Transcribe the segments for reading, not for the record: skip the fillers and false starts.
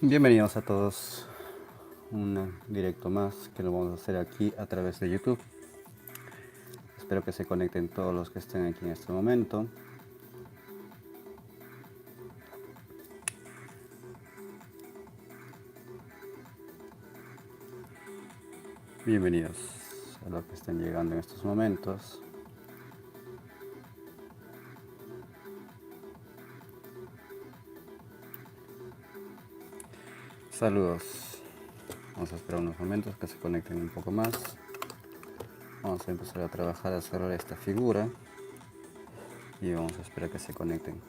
Bienvenidos a todos, un directo más que lo vamos a hacer aquí a través de YouTube. Espero que se conecten todos los que estén aquí en este momento. Bienvenidos a los que estén llegando en estos momentos. Saludos. Vamos a esperar unos momentos que se conecten un poco más. Vamos a empezar a trabajar a cerrar esta figura y vamos a esperar que se conecten.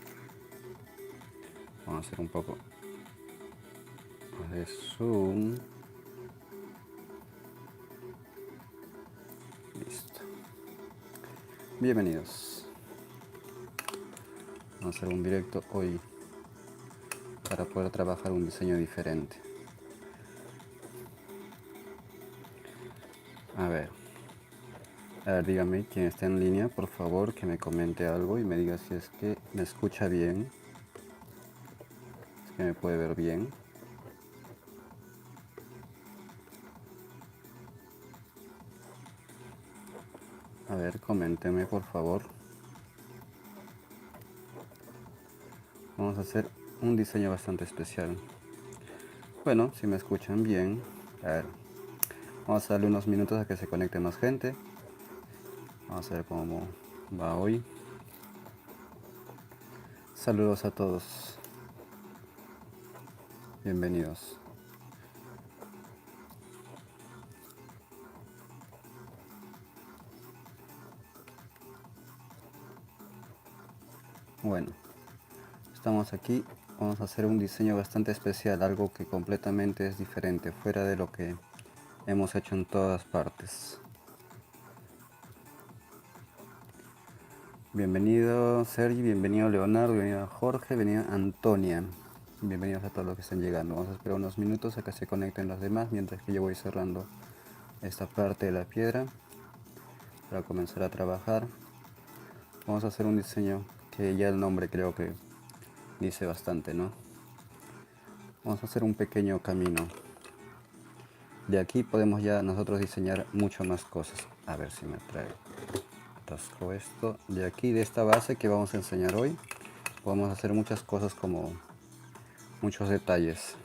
Vamos a hacer un poco de zoom. Listo. Bienvenidos. Vamos a hacer un directo hoy para poder trabajar un diseño diferente. A ver, dígame quien está en línea, por favor, que me comente algo y me diga si es que me escucha bien, si es que me puede ver bien. A ver, coménteme, por favor. Vamos a hacer un diseño bastante especial. Bueno, si me escuchan bien, a ver, vamos a darle unos minutos a que se conecte más gente. Vamos a ver cómo va hoy. Saludos a todos. Bienvenidos. Bueno, estamos aquí. Vamos a hacer un diseño bastante especial, algo que completamente es diferente, fuera de lo que hemos hecho en todas partes. Bienvenido Sergi, bienvenido Leonardo, bienvenido Jorge, bienvenido Antonia. Bienvenidos a todos los que están llegando. Vamos a esperar unos minutos a que se conecten los demás mientras que yo voy cerrando esta parte de la piedra para comenzar a trabajar. Vamos a hacer un diseño que ya el nombre creo que dice bastante, ¿no? Vamos a hacer un pequeño camino. De aquí podemos ya nosotros diseñar mucho más cosas. A ver si me trae. Atasco esto. De aquí, de esta base que vamos a enseñar hoy, podemos hacer muchas cosas como muchos detalles.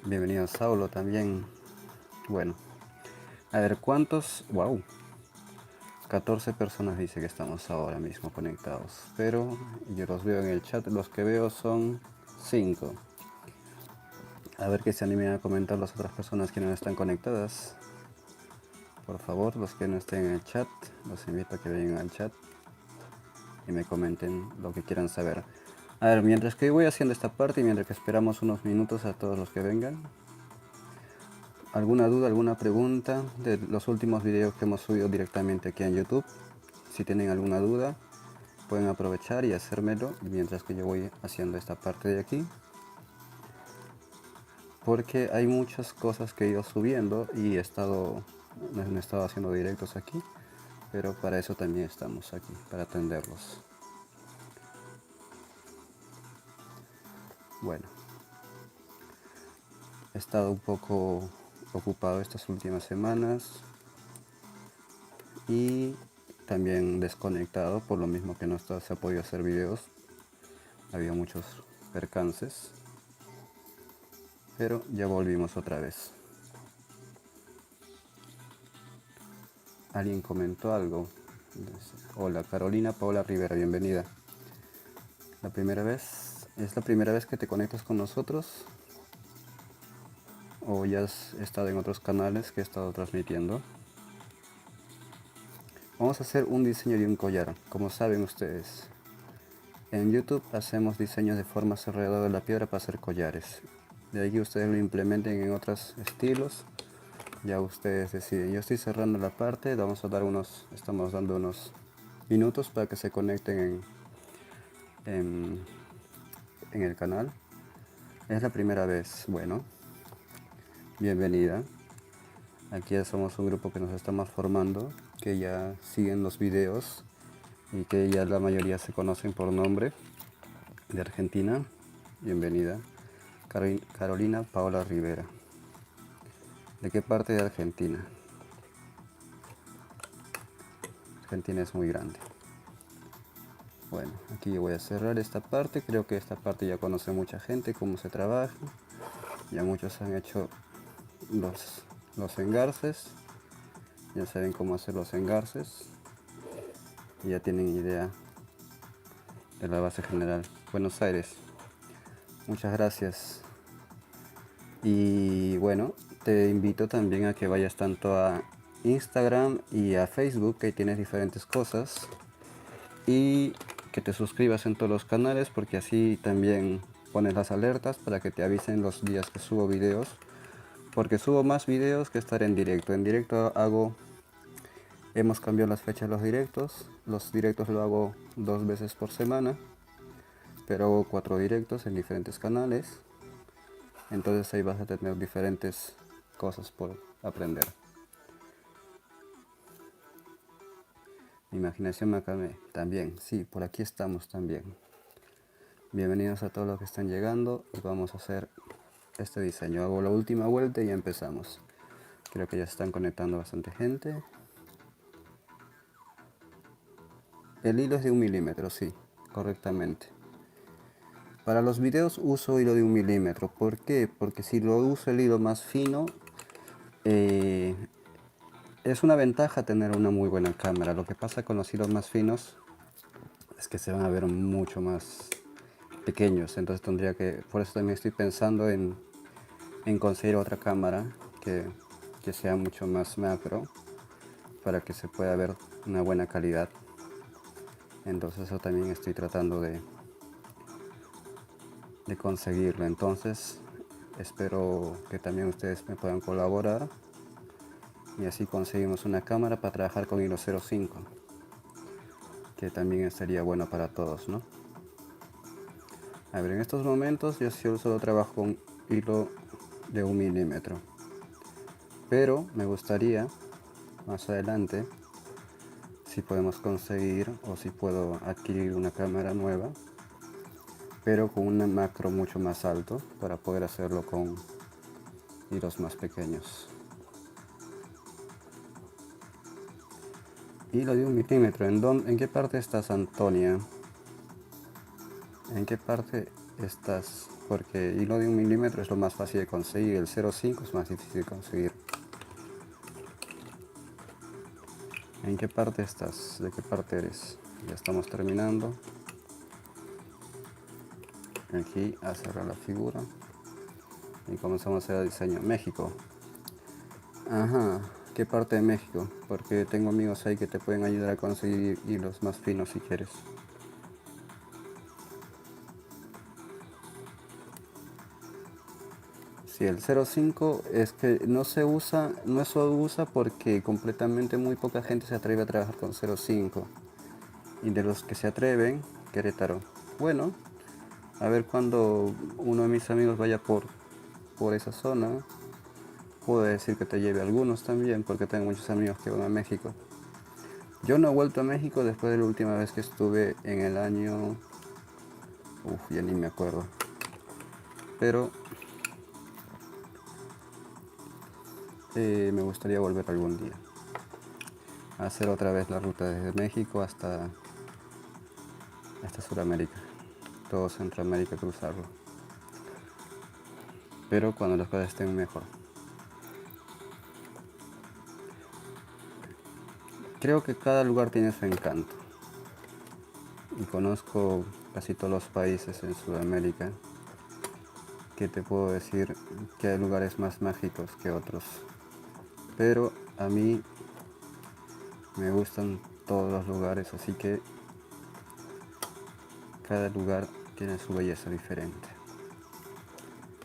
Bienvenido Saulo también. Bueno, a ver cuántos. Wow, 14 personas dice que estamos ahora mismo conectados, pero yo los veo en el chat, los que veo son 5. A ver que se animen a comentar las otras personas que no están conectadas. Por favor, los que no estén en el chat, los invito a que vengan al chat y me comenten lo que quieran saber. A ver, mientras que voy haciendo esta parte y mientras que esperamos unos minutos a todos los que vengan, ¿alguna duda, alguna pregunta de los últimos videos que hemos subido directamente aquí en YouTube? Si tienen alguna duda, pueden aprovechar y hacérmelo mientras que yo voy haciendo esta parte de aquí. Porque hay muchas cosas que he ido subiendo y no he estado haciendo directos aquí, pero para eso también estamos aquí, para atenderlos. Bueno, he estado un poco ocupado estas últimas semanas y también desconectado, por lo mismo que no se ha podido hacer videos. Había muchos percances, pero ya volvimos otra vez. Alguien comentó algo. Hola, Carolina Paola Rivera, bienvenida. ¿Es la primera vez que te conectas con nosotros? ¿O ya has estado en otros canales que he estado transmitiendo? Vamos a hacer un diseño de un collar, como saben ustedes. En YouTube hacemos diseños de formas alrededor de la piedra para hacer collares. De ahí que ustedes lo implementen en otros estilos, ya ustedes deciden. Yo estoy cerrando la parte, estamos dando unos minutos para que se conecten en el canal. Es la primera vez, bueno, bienvenida. Aquí ya somos un grupo que nos estamos formando, que ya siguen los videos y que ya la mayoría se conocen por nombre. De Argentina, bienvenida. Carolina Paola Rivera. ¿De qué parte de Argentina? Argentina es muy grande. Bueno, aquí voy a cerrar esta parte. Creo que esta parte ya conoce mucha gente cómo se trabaja. Ya muchos han hecho los engarces. Ya saben cómo hacer los engarces. Y ya tienen idea de la base general. Buenos Aires. Muchas gracias. Y bueno, te invito también a que vayas tanto a Instagram y a Facebook, que tienes diferentes cosas. Y que te suscribas en todos los canales, porque así también pones las alertas para que te avisen los días que subo videos. Porque subo más videos que estar en directo. En directo hemos cambiado las fechas de los directos. Los directos lo hago 2 veces por semana. Pero hago 4 directos en diferentes canales. Entonces ahí vas a tener diferentes cosas por aprender. Imaginación Macame, también, sí, por aquí estamos también. Bienvenidos a todos los que están llegando y vamos a hacer este diseño. Hago la última vuelta y ya empezamos. Creo que ya se están conectando bastante gente. El hilo es de 1 milímetro, sí, correctamente. Para los videos uso hilo de 1 milímetro. ¿Por qué? Porque si lo uso el hilo más fino, es una ventaja tener una muy buena cámara. Lo que pasa con los hilos más finos es que se van a ver mucho más pequeños. Entonces por eso también estoy pensando en conseguir otra cámara que sea mucho más macro, para que se pueda ver una buena calidad. Entonces eso también estoy tratando de conseguirlo. Entonces espero que también ustedes me puedan colaborar y así conseguimos una cámara para trabajar con hilo 0.5, que también estaría bueno para todos, ¿no? A ver, en estos momentos yo solo trabajo con hilo de 1 milímetro, pero me gustaría más adelante si podemos conseguir o si puedo adquirir una cámara nueva, pero con un macro mucho más alto para poder hacerlo con hilos más pequeños. Hilo de 1 milímetro, ¿en qué parte estás, Antonia? ¿En qué parte estás? Porque hilo de 1 milímetro es lo más fácil de conseguir, el 0.5 es más difícil de conseguir. ¿En qué parte estás? ¿De qué parte eres? Ya estamos terminando. Aquí a cerrar la figura y comenzamos a hacer el diseño. México. Ajá, ¿qué parte de México? Porque tengo amigos ahí que te pueden ayudar a conseguir hilos más finos si quieres. Sí, el 0.5 es que no se usa porque completamente muy poca gente se atreve a trabajar con 0.5. Y de los que se atreven, Querétaro. Bueno, a ver cuando uno de mis amigos vaya por esa zona, puedo decir que te lleve algunos también, porque tengo muchos amigos que van a México. Yo no he vuelto a México después de la última vez que estuve en el año... ya ni me acuerdo. Pero me gustaría volver algún día. A hacer otra vez la ruta desde México hasta Sudamérica. Todo Centroamérica, cruzarlo. Pero cuando las cosas estén mejor. Creo que cada lugar tiene su encanto. Y conozco casi todos los países en Sudamérica, que te puedo decir que hay lugares más mágicos que otros. Pero a mí me gustan todos los lugares, así que cada lugar tiene su belleza diferente.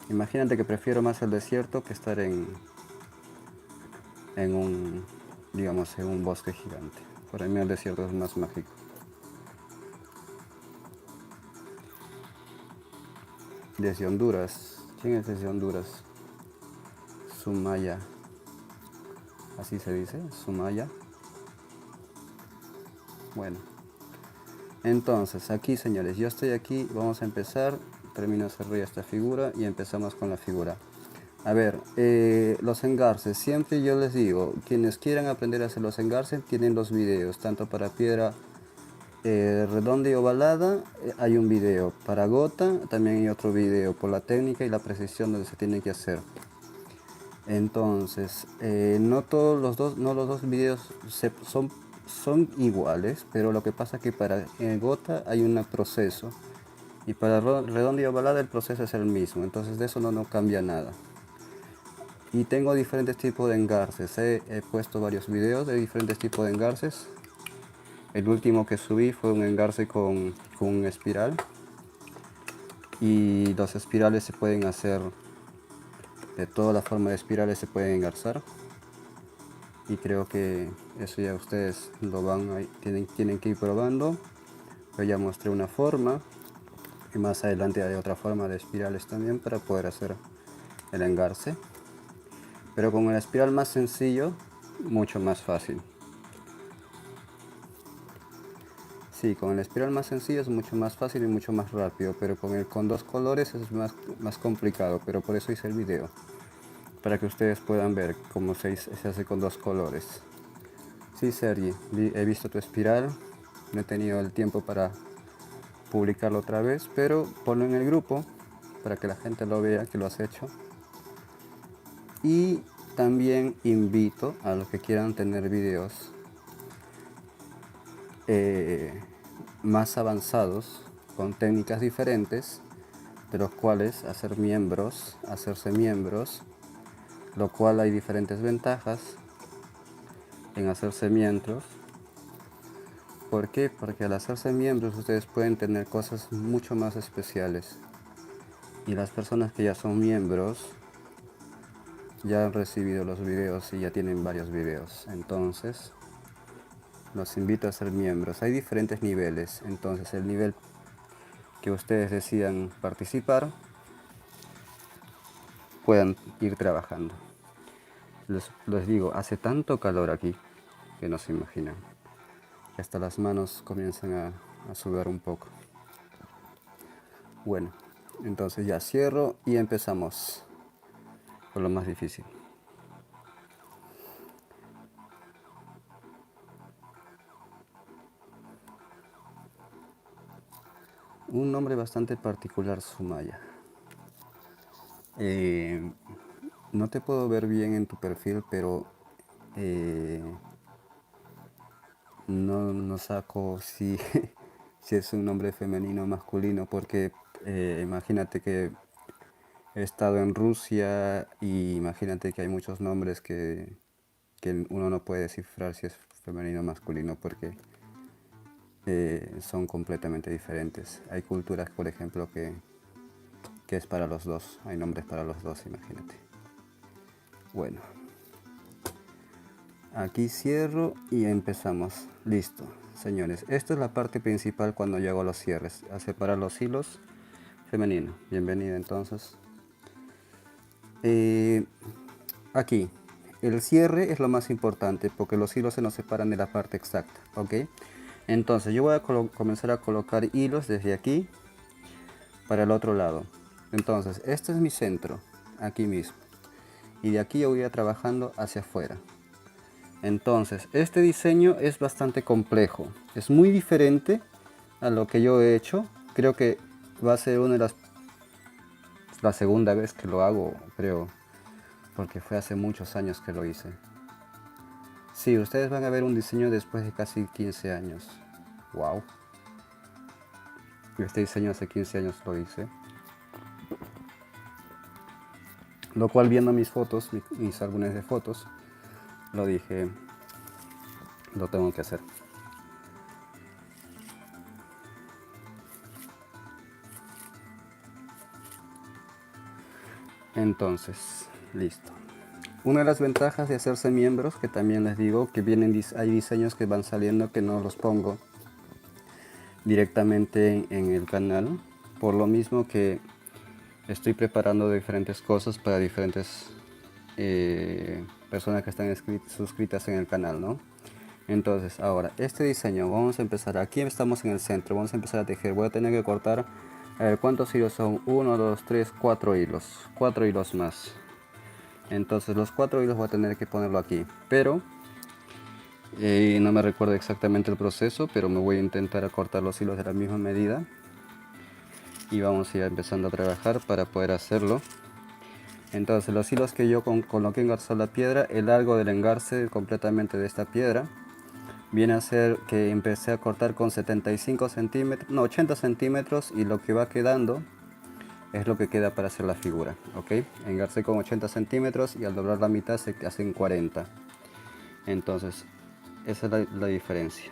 Imagínate que prefiero más el desierto que estar en un, digamos, en un bosque gigante. Para mí el desierto es más mágico. Desde Honduras. ¿Quién es desde Honduras? Sumaya. Así se dice, Sumaya. Bueno, Entonces aquí, señores, yo estoy aquí, vamos a empezar. Termino de desarrollar esta figura y empezamos con la figura. A ver, los engarces, siempre yo les digo, quienes quieran aprender a hacer los engarces tienen los videos, tanto para piedra redonda y ovalada hay un video, para gota también hay otro video, por la técnica y la precisión donde se tiene que hacer. Entonces, no todos los dos videos son iguales, pero lo que pasa es que para gota hay un proceso y para redonda y ovalada el proceso es el mismo, entonces de eso no cambia nada. Y tengo diferentes tipos de engarces, he puesto varios videos de diferentes tipos de engarces. El último que subí fue un engarce con un espiral, y los espirales se pueden hacer de todas las formas de espirales, se pueden engarzar, y creo que eso ya ustedes lo tienen que ir probando. Yo ya mostré una forma y más adelante hay otra forma de espirales también para poder hacer el engarce, pero con el espiral más sencillo, mucho más fácil. Sí, con el espiral más sencillo es mucho más fácil y mucho más rápido, pero con dos colores es más complicado, pero por eso hice el video, para que ustedes puedan ver cómo se hace con dos colores. Sí, Sergi, he visto tu espiral, no he tenido el tiempo para publicarlo otra vez, pero ponlo en el grupo para que la gente lo vea que lo has hecho. Y también invito a los que quieran tener videos más avanzados, con técnicas diferentes, de los cuales hacerse miembros, lo cual hay diferentes ventajas en hacerse miembros. ¿Por qué? Porque al hacerse miembros ustedes pueden tener cosas mucho más especiales, y las personas que ya son miembros ya han recibido los videos y ya tienen varios videos. Entonces los invito a ser miembros. Hay diferentes niveles, entonces el nivel que ustedes decidan participar puedan ir trabajando. Les digo, hace tanto calor aquí que no se imaginan, que hasta las manos comienzan a sudar un poco. Bueno, entonces ya cierro y empezamos por lo más difícil. Un nombre bastante particular, Sumaya. No te puedo ver bien en tu perfil, pero no saco si, si es un nombre femenino o masculino, porque imagínate que he estado en Rusia y imagínate que hay muchos nombres que uno no puede descifrar si es femenino o masculino, porque son completamente diferentes. Hay culturas, por ejemplo, que es para los dos, hay nombres para los dos, imagínate. Bueno, aquí cierro y empezamos. Listo, señores, esta es la parte principal cuando yo hago los cierres, a separar los hilos femenino. Bienvenida entonces. Aquí el cierre es lo más importante porque los hilos se nos separan de la parte exacta, ¿ok? Entonces yo voy a comenzar a colocar hilos desde aquí para el otro lado. Entonces este es mi centro, aquí mismo, y de aquí yo voy a ir trabajando hacia afuera. Entonces este diseño es bastante complejo, es muy diferente a lo que yo he hecho. Creo que va a ser la segunda vez que lo hago, creo, porque fue hace muchos años que lo hice. Sí, ustedes van a ver un diseño después de casi 15 años. Wow. Este diseño hace 15 años lo hice. Lo cual, viendo mis fotos, mis álbumes de fotos, lo dije, lo tengo que hacer. Entonces, listo. Una de las ventajas de hacerse miembros, que también les digo, que hay diseños que van saliendo que no los pongo directamente en el canal, por lo mismo que estoy preparando diferentes cosas para diferentes personas que están suscritas en el canal, ¿no? Entonces ahora este diseño vamos a empezar, aquí estamos en el centro, vamos a empezar a tejer. Voy a tener que cortar, a ver cuántos hilos son, 1 2 3 4 hilos, 4 hilos más. Entonces los 4 hilos voy a tener que ponerlo aquí, pero no me recuerdo exactamente el proceso, pero me voy a intentar cortar los hilos de la misma medida y vamos a ir empezando a trabajar para poder hacerlo. Entonces los hilos que yo con lo que engarzó la piedra, el largo del engarce completamente de esta piedra viene a ser que empecé a cortar con 75 centímetros, no, 80 centímetros, y lo que va quedando es lo que queda para hacer la figura, ¿ok? Engarcé con 80 centímetros y al doblar la mitad se hacen 40. Entonces esa es la diferencia.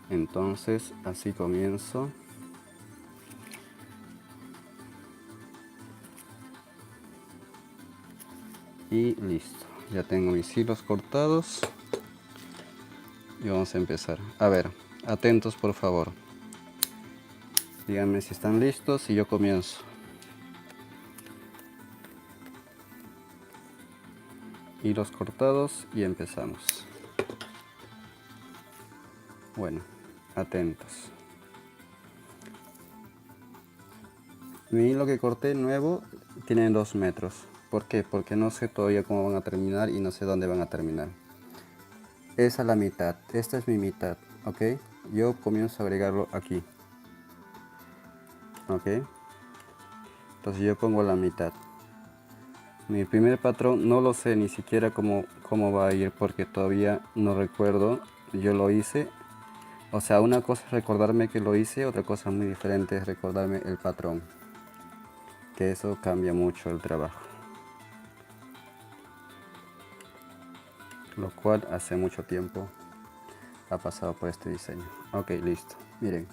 Entonces así comienzo. Y listo, ya tengo mis hilos cortados y vamos a empezar. A ver, atentos por favor, díganme si están listos y yo comienzo. Hilos cortados y empezamos. Bueno, atentos. Mi hilo que corté nuevo tiene 2 metros. ¿Por qué? Porque no sé todavía cómo van a terminar y no sé dónde van a terminar. Esa es la mitad, esta es mi mitad, ¿ok? Yo comienzo a agregarlo aquí, ¿ok? Entonces yo pongo la mitad. Mi primer patrón no lo sé ni siquiera cómo va a ir porque todavía no recuerdo. Yo lo hice. O sea, una cosa es recordarme que lo hice, otra cosa muy diferente es recordarme el patrón. Que eso cambia mucho el trabajo. Lo cual hace mucho tiempo ha pasado por este diseño. Ok, listo. Miren,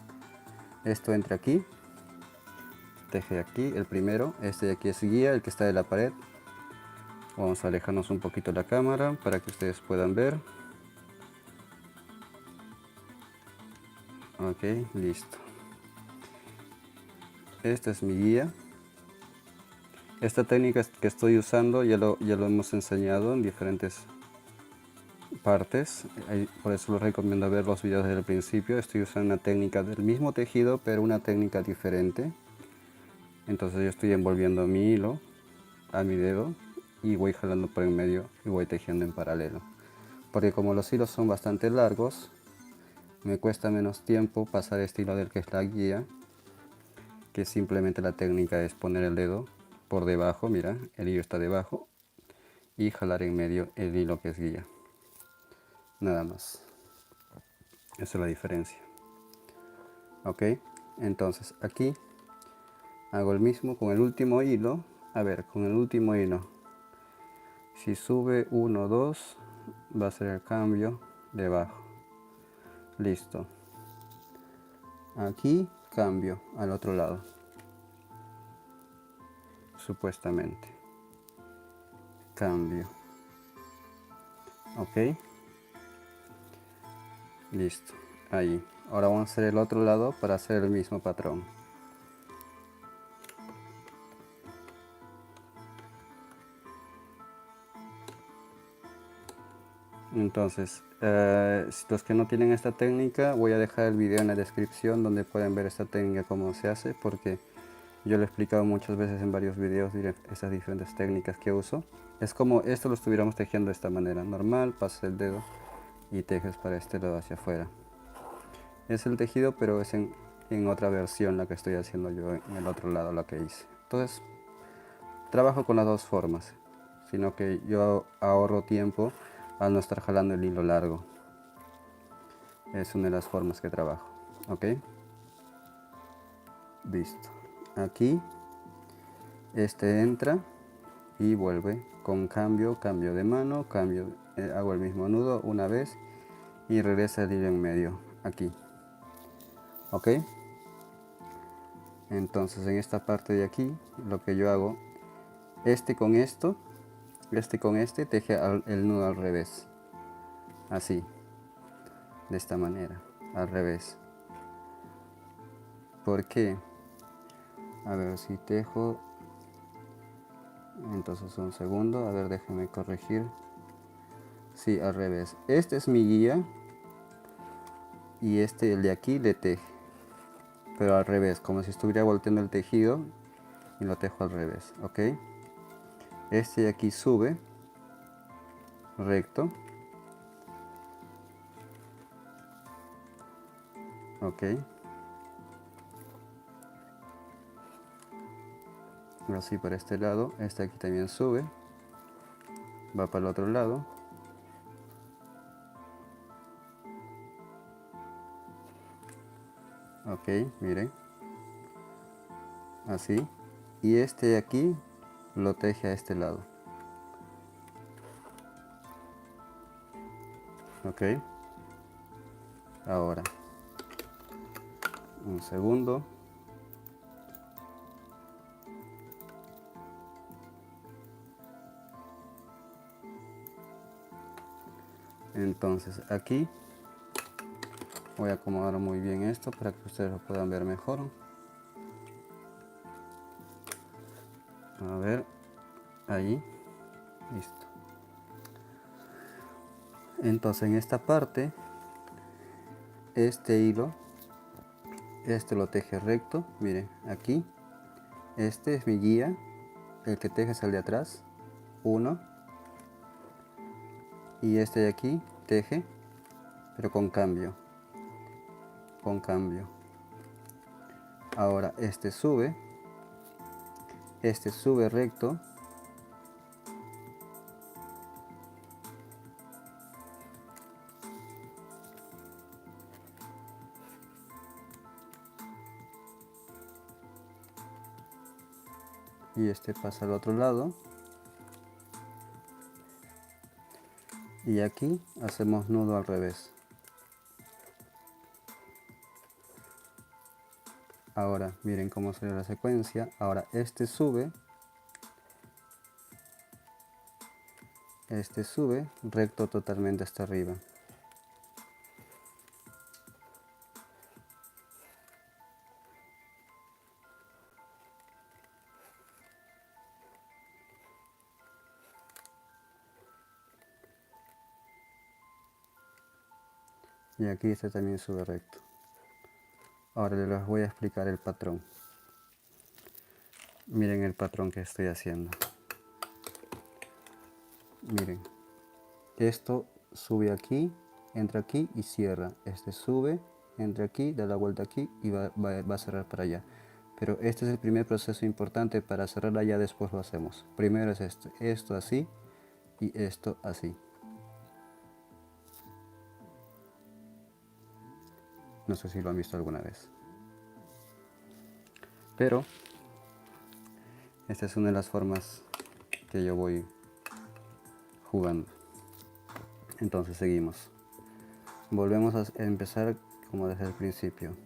esto entra aquí. Teje aquí el primero. Este de aquí es guía, el que está de la pared. Vamos a alejarnos un poquito la cámara para que ustedes puedan ver. Ok, listo. Esta es mi guía. Esta técnica que estoy usando ya lo hemos enseñado en diferentes partes. Por eso les recomiendo ver los videos desde el principio. Estoy usando una técnica del mismo tejido, pero una técnica diferente. Entonces yo estoy envolviendo mi hilo a mi dedo y voy jalando por en medio y voy tejiendo en paralelo. Porque como los hilos son bastante largos, me cuesta menos tiempo pasar este hilo del que es la guía, que simplemente la técnica es poner el dedo por debajo, mira, el hilo está debajo, y jalar en medio el hilo que es guía. Nada más. Esa es la diferencia. Ok, entonces aquí hago el mismo con el último hilo. A ver, con el último hilo, si sube 1, 2, va a ser el cambio debajo. Listo. Aquí cambio al otro lado. Supuestamente. Cambio. Ok. Listo. Ahí. Ahora vamos a hacer el otro lado para hacer el mismo patrón. Entonces, los que no tienen esta técnica, voy a dejar el video en la descripción donde pueden ver esta técnica cómo se hace, porque yo lo he explicado muchas veces en varios videos esas diferentes técnicas que uso. Es como esto lo estuviéramos tejiendo de esta manera, normal, pasas el dedo y tejes para este lado hacia afuera. Es el tejido, pero es en otra versión la que estoy haciendo yo en el otro lado, la que hice. Entonces, trabajo con las dos formas, sino que yo ahorro tiempo al no estar jalando el hilo largo. Es una de las formas que trabajo. Ok, listo. Aquí este entra y vuelve con cambio de mano, hago el mismo nudo una vez y regresa el hilo en medio aquí. Ok, entonces en esta parte de aquí lo que yo hago, este con esto, este con este, teje el nudo al revés, así, de esta manera, al revés. ¿Por qué? A ver si tejo, Entonces un segundo, a ver, déjenme corregir. Sí, al revés. Este es mi guía y este, el de aquí, le teje. Pero al revés, como si estuviera volteando el tejido y lo tejo al revés, ¿ok? Este de aquí sube recto, ¿ok? Así por este lado, este aquí también sube, va para el otro lado. Ok, miren, así. Y este de aquí lo teje a este lado. Ok. Ahora, un segundo. Entonces aquí voy a acomodar muy bien esto para que ustedes lo puedan ver mejor. A ver, ahí, listo. Entonces en esta parte, este hilo, este lo teje recto, miren, aquí. Este es mi guía, el que teje es el de atrás, 1. Y este de aquí teje, pero con cambio. Ahora este sube recto, y este pasa al otro lado, y aquí hacemos nudo al revés. Ahora miren cómo sale la secuencia. Ahora este sube recto totalmente hasta arriba. Y aquí este también sube recto. Ahora les voy a explicar el patrón. Miren el patrón que estoy haciendo. Miren, esto sube aquí, entra aquí y cierra. Este sube, entra aquí, da la vuelta aquí y va a cerrar para allá. Pero este es el primer proceso importante. Para cerrar allá después lo hacemos. Primero es esto así y esto así. No sé si lo han visto alguna vez. Pero esta es una de las formas que yo voy jugando. Entonces seguimos. Volvemos a empezar como desde el principio.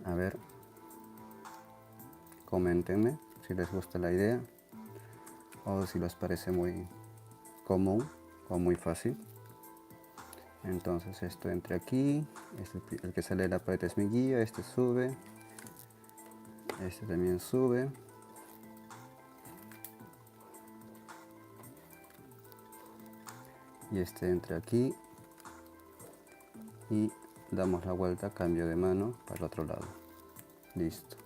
A ver, coméntenme si les gusta la idea o si les parece muy común o muy fácil. Entonces esto entra aquí, el que sale de la pared es mi guía, este sube, este también sube. Y este entra aquí y damos la vuelta, cambio de mano para el otro lado. Listo.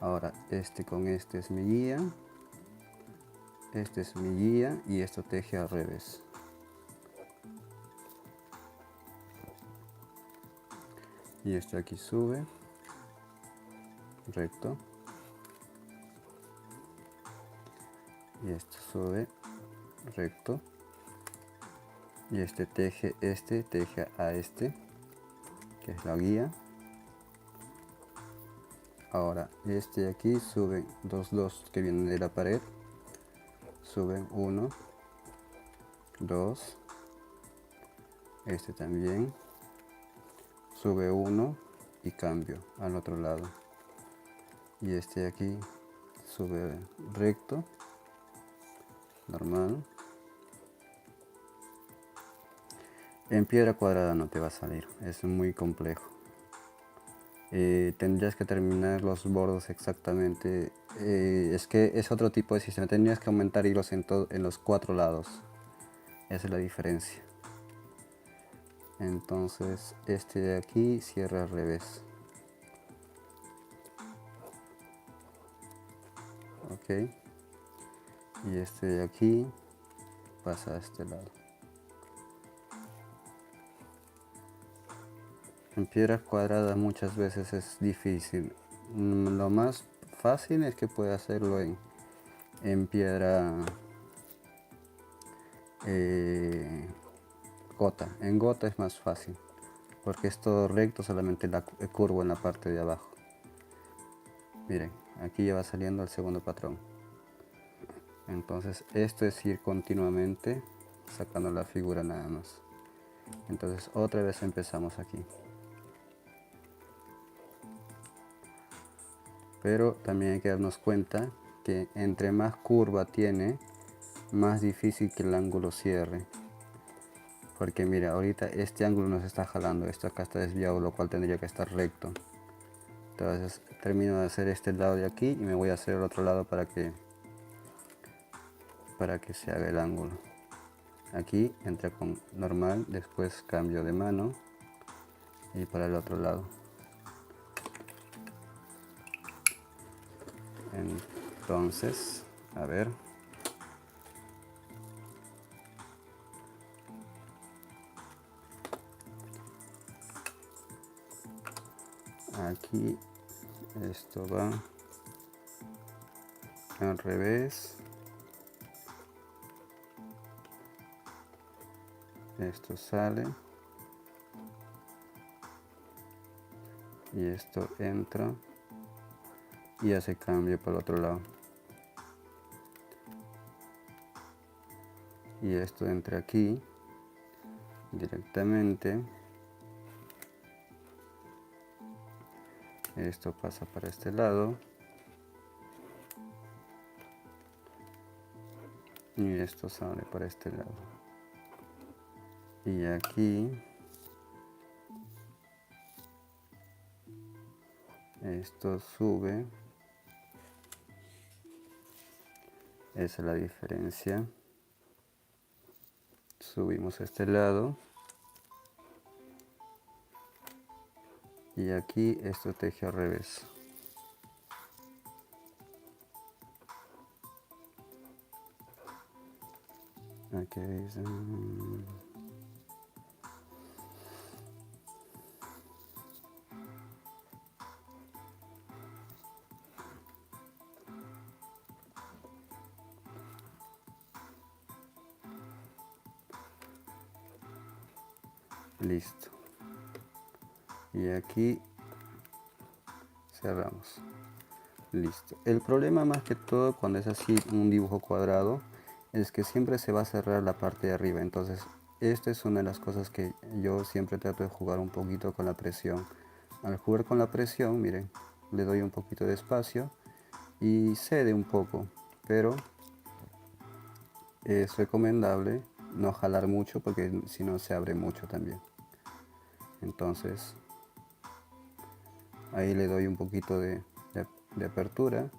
Ahora este con este es mi guía, este es mi guía y esto teje al revés. Y este aquí sube recto y esto sube recto y este teje a este, que es la guía. Ahora este de aquí sube dos que vienen de la pared, suben 1, 2, este también sube 1 y cambio al otro lado, y este de aquí sube recto, normal. En piedra cuadrada no te va a salir, es muy complejo. tendrías que terminar los bordos exactamente. Es que es otro tipo de sistema, tendrías que aumentar hilos en los 4 lados. Esa es la diferencia. Entonces este de aquí cierra al revés. Ok. Y este de aquí pasa a este lado. En piedra cuadrada muchas veces es difícil. Lo más fácil es que pueda hacerlo en piedra gota. En gota es más fácil porque es todo recto, solamente el curvo en la parte de abajo. Miren, aquí ya va saliendo el segundo patrón. Entonces esto es ir continuamente sacando la figura nada más. Entonces otra vez empezamos aquí. Pero también hay que darnos cuenta que entre más curva tiene, más difícil que el ángulo cierre. Porque mira, ahorita este ángulo nos está jalando, esto acá está desviado, lo cual tendría que estar recto. Entonces termino de hacer este lado de aquí y me voy a hacer el otro lado para que se haga el ángulo. Aquí entra con normal, después cambio de mano y para el otro lado. Entonces, a ver. Aquí esto va al revés. Esto sale. Y esto entra. Y hace cambio para el otro lado. Y esto entra aquí directamente. Esto pasa para este lado. Y esto sale para este lado. Y aquí esto sube. Esa es la diferencia. Subimos a este lado. Y aquí esto teje al revés. Aquí dice. Listo. Y aquí cerramos. Listo. El problema más que todo cuando es así un dibujo cuadrado es que siempre se va a cerrar la parte de arriba. Entonces esta es una de las cosas que yo siempre trato de jugar un poquito con la presión. Al jugar con la presión, miren, le doy un poquito de espacio y cede un poco, pero es recomendable no jalar mucho porque si no se abre mucho también. Entonces ahí le doy un poquito de apertura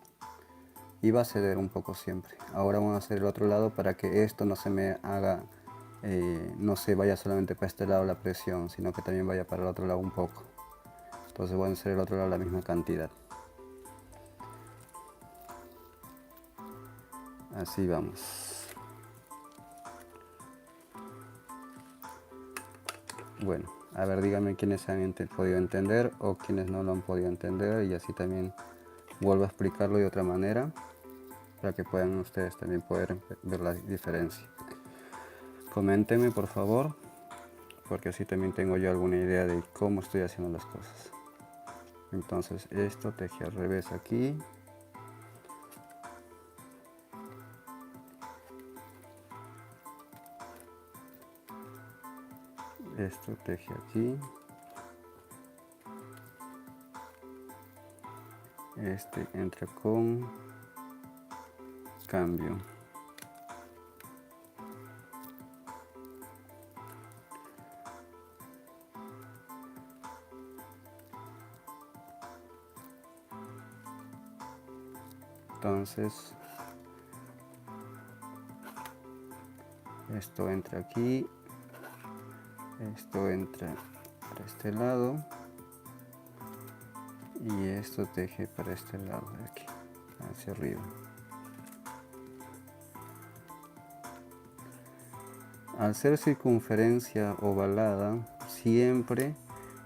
y va a ceder un poco siempre. Ahora vamos a hacer el otro lado para que esto no se me haga, no se vaya solamente para este lado la presión, sino que también vaya para el otro lado un poco. Entonces voy a hacer el otro lado la misma cantidad. Así vamos. Bueno, a ver, díganme quiénes han podido entender o quienes no lo han podido entender, y así también vuelvo a explicarlo de otra manera para que puedan ustedes también poder ver la diferencia. Coméntenme por favor, porque así también tengo yo alguna idea de cómo estoy haciendo las cosas. Entonces esto teje al revés aquí. Esto teje aquí. Este entra con cambio. Entonces esto entra aquí, esto entra para este lado y esto teje para este lado de aquí, hacia arriba. Al ser circunferencia ovalada, siempre,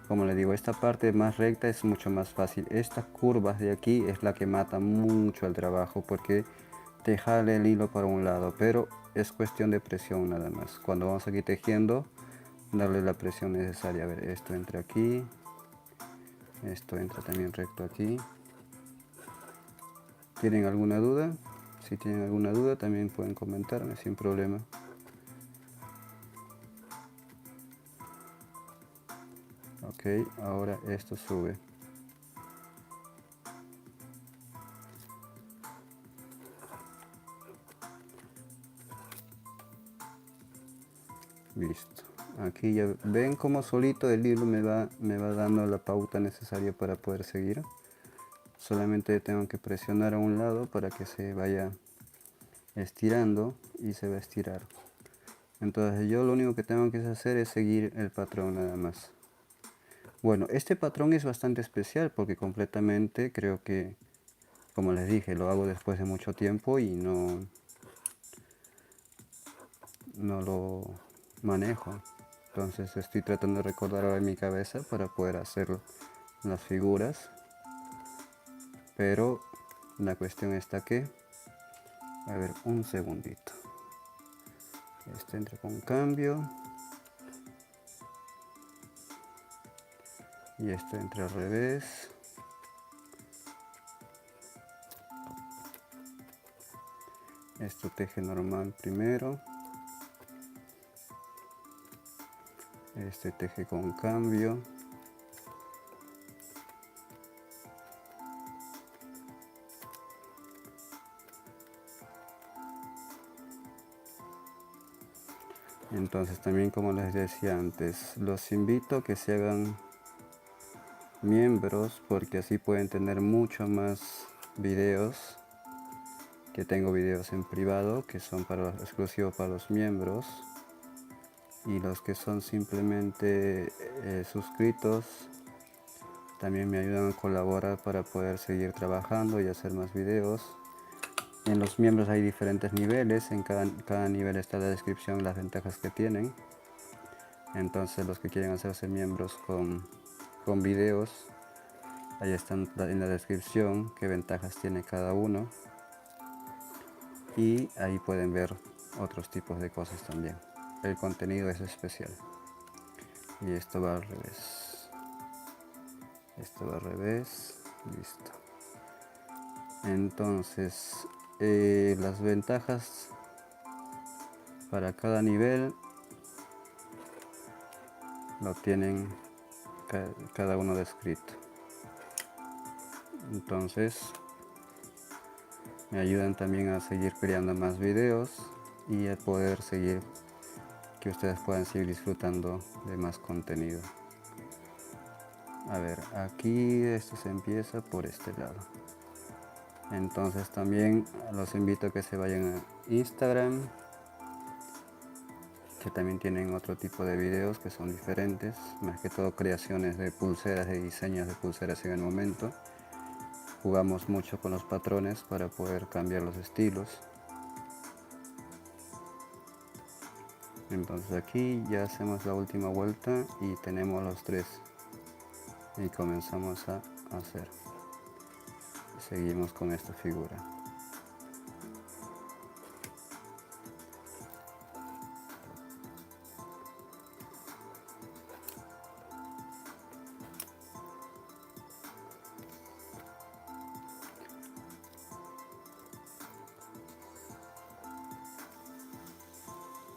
como les digo, esta parte más recta es mucho más fácil. Estas curvas de aquí es la que mata mucho el trabajo porque te jale el hilo para un lado, pero es cuestión de presión nada más. Cuando vamos aquí tejiendo, darle la presión necesaria. A ver, esto entra aquí, esto entra también recto aquí. ¿Tienen alguna duda? Si tienen alguna duda también pueden comentarme sin problema. Ok, ahora esto sube. Listo. Aquí ya ven como solito el hilo me va dando la pauta necesaria para poder seguir. Solamente tengo que presionar a un lado para que se vaya estirando y se va a estirar. Entonces yo lo único que tengo que hacer es seguir el patrón nada más. Bueno, este patrón es bastante especial porque completamente creo que, como les dije, lo hago después de mucho tiempo y no lo manejo. Entonces estoy tratando de recordar ahora en mi cabeza para poder hacer las figuras. Pero la cuestión está que, a ver, un segundito. Este entra con cambio. Y esto entra al revés. Esto teje normal primero. Este teje con cambio. Entonces también, como les decía antes, los invito a que se hagan miembros porque así pueden tener mucho más videos, que tengo videos en privado que son exclusivos para los miembros, y los que son simplemente suscritos también me ayudan a colaborar para poder seguir trabajando y hacer más videos. En los miembros hay diferentes niveles, en cada nivel está la descripción, las ventajas que tienen. Entonces los que quieren hacerse miembros con videos, ahí están en la descripción qué ventajas tiene cada uno. Y ahí pueden ver otros tipos de cosas también. El contenido es especial. Y esto va al revés. Esto va al revés. Listo. Entonces, las ventajas para cada nivel lo tienen cada uno descrito. Entonces me ayudan también a seguir creando más videos y a poder seguir, que ustedes puedan seguir disfrutando de más contenido. A ver, aquí esto se empieza por este lado. Entonces también los invito a que se vayan a Instagram, que también tienen otro tipo de videos que son diferentes, más que todo creaciones de pulseras, de diseños de pulseras en el momento. Jugamos mucho con los patrones para poder cambiar los estilos. Entonces aquí ya hacemos la última vuelta y tenemos los tres y comenzamos a hacer. Seguimos con esta figura.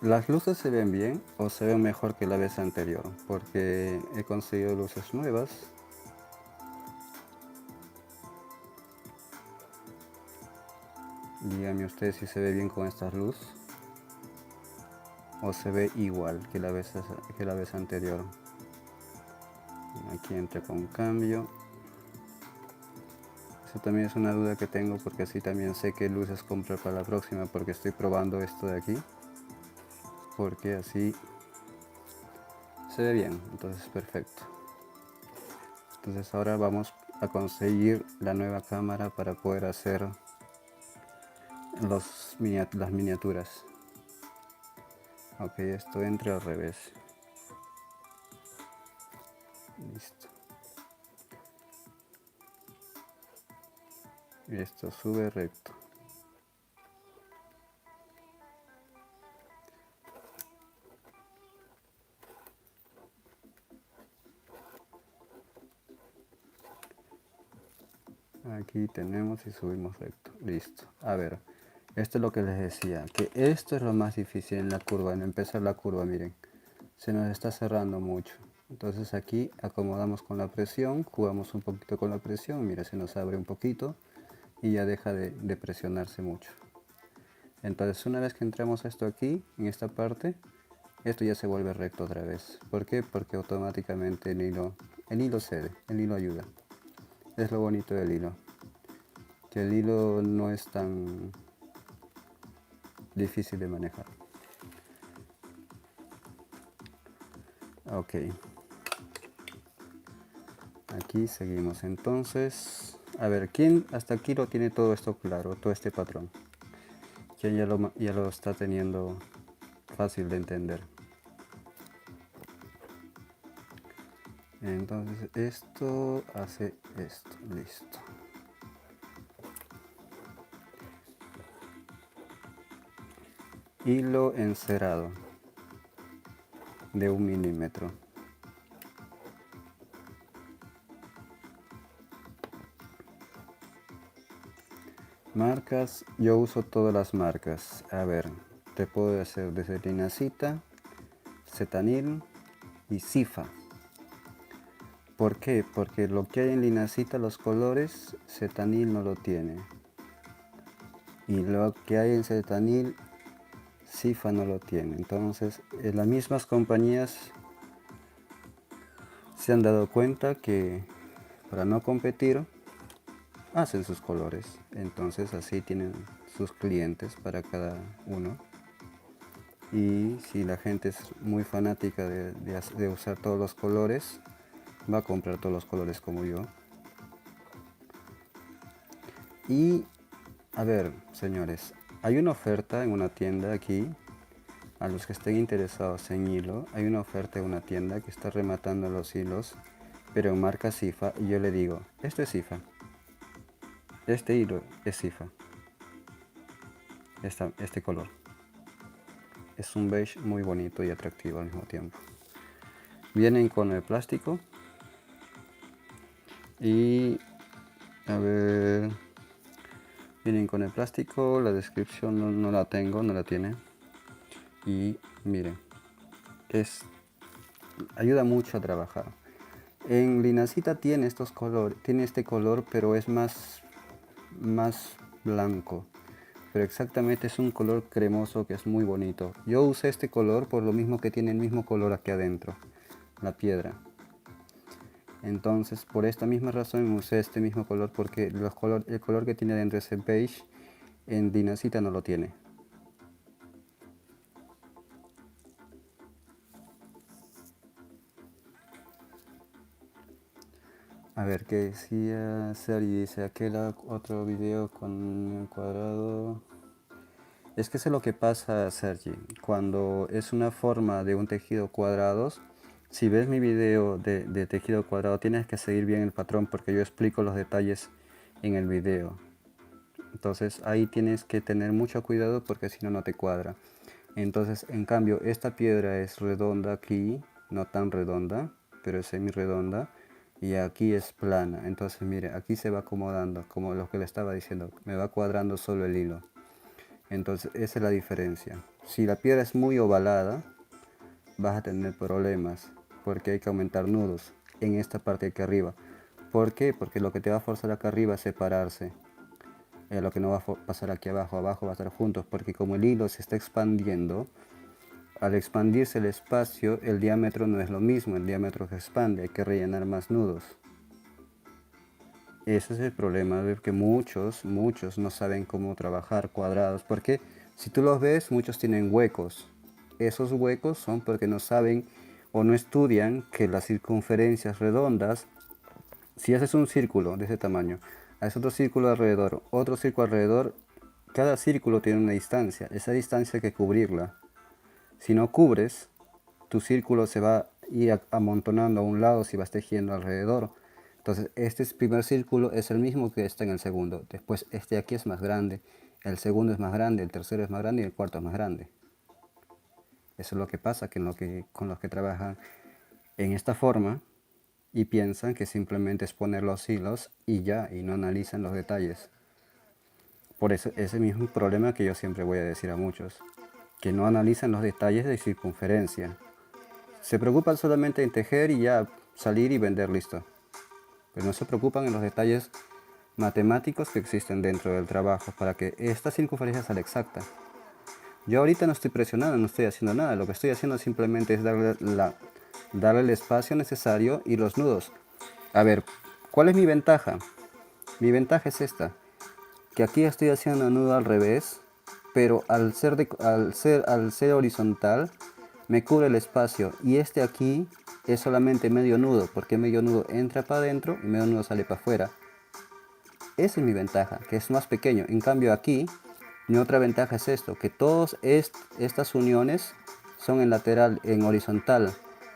Las luces se ven bien o se ven mejor que la vez anterior, porque he conseguido luces nuevas. Díganme ustedes si se ve bien con esta luz o se ve igual que la vez anterior. Aquí entra con cambio. eso también es una duda que tengo, porque así también sé qué luces comprar para la próxima, porque estoy probando esto de aquí, porque así se ve bien, entonces perfecto. Entonces ahora vamos a conseguir la nueva cámara para poder hacer las miniaturas. Ok, esto entra al revés. Listo. Y esto sube recto. Aquí tenemos y subimos recto. Listo. A ver, esto es lo que les decía, que esto es lo más difícil en la curva, en empezar la curva, miren. Se nos está cerrando mucho. Entonces aquí acomodamos con la presión, jugamos un poquito con la presión, mira, se nos abre un poquito y ya deja de presionarse mucho. Entonces una vez que entramos esto aquí, en esta parte, esto ya se vuelve recto otra vez. ¿Por qué? Porque automáticamente el hilo cede, el hilo ayuda. Es lo bonito del hilo, que el hilo no es tan difícil de manejar. Ok, aquí seguimos. Entonces, a ver, ¿quién hasta aquí lo tiene todo esto claro, todo este patrón? ¿Quién ya lo está teniendo fácil de entender? Entonces esto hace esto, listo. Hilo encerado de 1 milímetro. Marcas, yo uso todas las marcas. A ver, te puedo hacer desde Linacita, Zetanil y Sifa. ¿Por qué? Porque lo que hay en Linacita, los colores, Zetanil no lo tiene. Y lo que hay en Zetanil, Sifa no lo tiene. Entonces, en las mismas compañías se han dado cuenta que para no competir, hacen sus colores. Entonces así tienen sus clientes para cada uno. Y si la gente es muy fanática de usar todos los colores, va a comprar todos los colores como yo. Y a ver, señores, hay una oferta en una tienda aquí. A los que estén interesados en hilo, hay una oferta en una tienda que está rematando los hilos, pero en marca Sifa. Y yo le digo, esto es Sifa. Este hilo es Sifa. Este color. Es un beige muy bonito y atractivo al mismo tiempo. Vienen con el plástico. Y a ver, vienen con el plástico. La descripción no la tengo, no la tiene. Y miren, ayuda mucho a trabajar. En Linacita tiene estos colores, tiene este color, pero es más blanco. Pero exactamente es un color cremoso que es muy bonito. Yo usé este color por lo mismo que tiene el mismo color aquí adentro, la piedra. Entonces por esta misma razón usé este mismo color, porque el color que tiene adentro ese beige, en Dinacita no lo tiene. A ver qué decía Sergi, dice aquel otro video con el cuadrado. Es que eso es lo que pasa, Sergi, cuando es una forma de un tejido cuadrado. Si ves mi video de tejido cuadrado, tienes que seguir bien el patrón, porque yo explico los detalles en el video. Entonces ahí tienes que tener mucho cuidado, porque si no, no te cuadra. Entonces, en cambio, esta piedra es redonda aquí, no tan redonda, pero es semi redonda. Y aquí es plana. Entonces, mire, aquí se va acomodando, como lo que le estaba diciendo, me va cuadrando solo el hilo. Entonces esa es la diferencia. Si la piedra es muy ovalada, vas a tener problemas, porque hay que aumentar nudos en esta parte de aquí arriba. ¿Por qué? Porque lo que te va a forzar acá arriba es separarse. Lo que no va a pasar aquí abajo, abajo va a estar juntos, porque como el hilo se está expandiendo, al expandirse el espacio, el diámetro no es lo mismo, el diámetro se expande, hay que rellenar más nudos. Ese es el problema, de que muchos no saben cómo trabajar cuadrados, porque si tú los ves, muchos tienen huecos. Esos huecos son porque no saben o no estudian que las circunferencias redondas, si haces un círculo de ese tamaño, haces otro círculo alrededor, cada círculo tiene una distancia, esa distancia hay que cubrirla. Si no cubres, tu círculo se va a ir amontonando a un lado si vas tejiendo alrededor. Entonces este primer círculo es el mismo que está en el segundo. Después este aquí es más grande, el segundo es más grande, el tercero es más grande y el cuarto es más grande. Eso es lo que pasa con los que trabajan en esta forma y piensan que simplemente es poner los hilos y ya, y no analizan los detalles. Por eso ese mismo problema que yo siempre voy a decir a muchos, que no analizan los detalles de circunferencia. Se preocupan solamente en tejer y ya salir y vender, listo. Pero no se preocupan en los detalles matemáticos que existen dentro del trabajo para que esta circunferencia sea exacta. Yo ahorita no estoy presionando, no estoy haciendo nada. Lo que estoy haciendo simplemente es darle el espacio necesario y los nudos. A ver, ¿cuál es mi ventaja? Mi ventaja es esta, que aquí estoy haciendo un nudo al revés, pero al ser horizontal me cubre el espacio, y este aquí es solamente medio nudo, porque medio nudo entra para adentro y medio nudo sale para afuera. Esa es mi ventaja, que es más pequeño. En cambio aquí, mi otra ventaja es esto, que todas estas uniones son en lateral, en horizontal.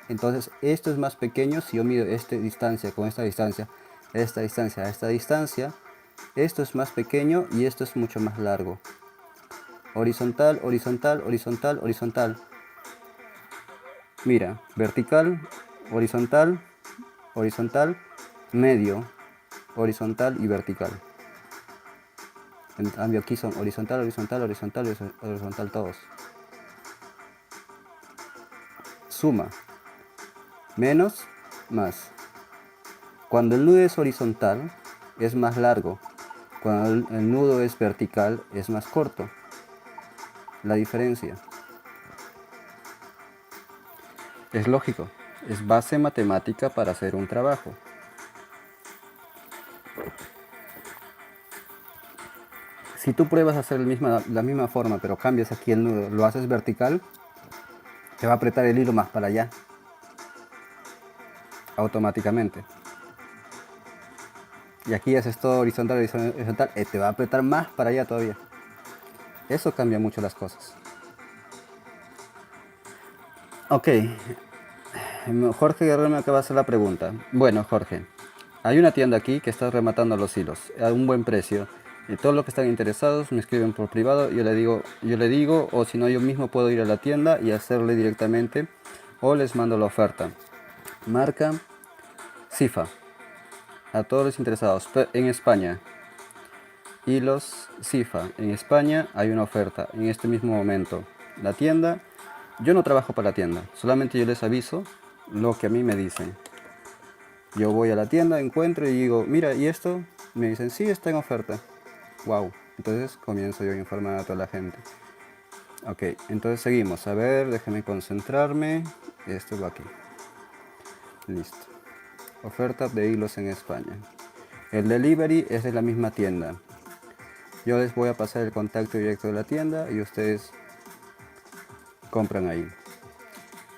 Entonces esto es más pequeño si yo mido esta distancia con esta distancia a esta distancia. Esto es más pequeño y esto es mucho más largo. Horizontal, horizontal, horizontal, horizontal. Mira, vertical, horizontal, horizontal, medio, horizontal y vertical. En cambio aquí son horizontal, horizontal, horizontal, horizontal todos. Suma, menos, más. Cuando el nudo es horizontal es más largo. Cuando el nudo es vertical es más corto. La diferencia. Es lógico, es base matemática para hacer un trabajo. Si tú pruebas a hacer la misma forma, pero cambias aquí el nudo, lo haces vertical, te va a apretar el hilo más para allá, automáticamente. Y aquí haces todo horizontal, horizontal, te va a apretar más para allá todavía. Eso cambia mucho las cosas. Ok, Jorge Guerrero me acaba de hacer la pregunta. Bueno, Jorge, hay una tienda aquí que está rematando los hilos a un buen precio. Y todos los que están interesados me escriben por privado. Yo le digo, o si no, yo mismo puedo ir a la tienda y hacerle directamente, o les mando la oferta. Marca Cifa. A todos los interesados en España. Hilos Cifa. En España hay una oferta en este mismo momento. La tienda, yo no trabajo para la tienda, solamente yo les aviso lo que a mí me dicen. Yo voy a la tienda, encuentro y digo, mira, ¿y esto? Me dicen, sí, está en oferta. Wow. Entonces comienzo yo a informar a toda la gente. Ok, entonces seguimos. A ver, déjenme concentrarme. Esto va aquí. Listo. Oferta de hilos en España. El delivery es de la misma tienda. Yo les voy a pasar el contacto directo de la tienda y ustedes compran ahí.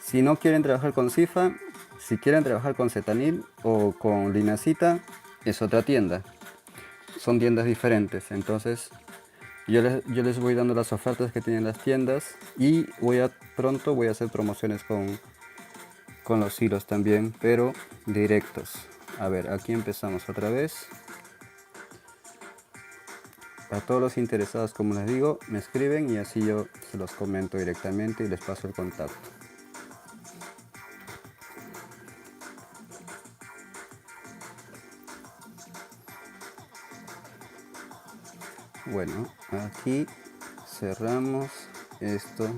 Si no quieren trabajar con Cifa, si quieren trabajar con Zetanil o con Linacita, es otra tienda. Son tiendas diferentes. Entonces yo les voy dando las ofertas que tienen las tiendas y pronto voy a hacer promociones con los hilos también, pero directos. A ver, aquí empezamos otra vez. A todos los interesados, como les digo, me escriben y así yo se los comento directamente y les paso el contacto. Bueno, aquí cerramos esto.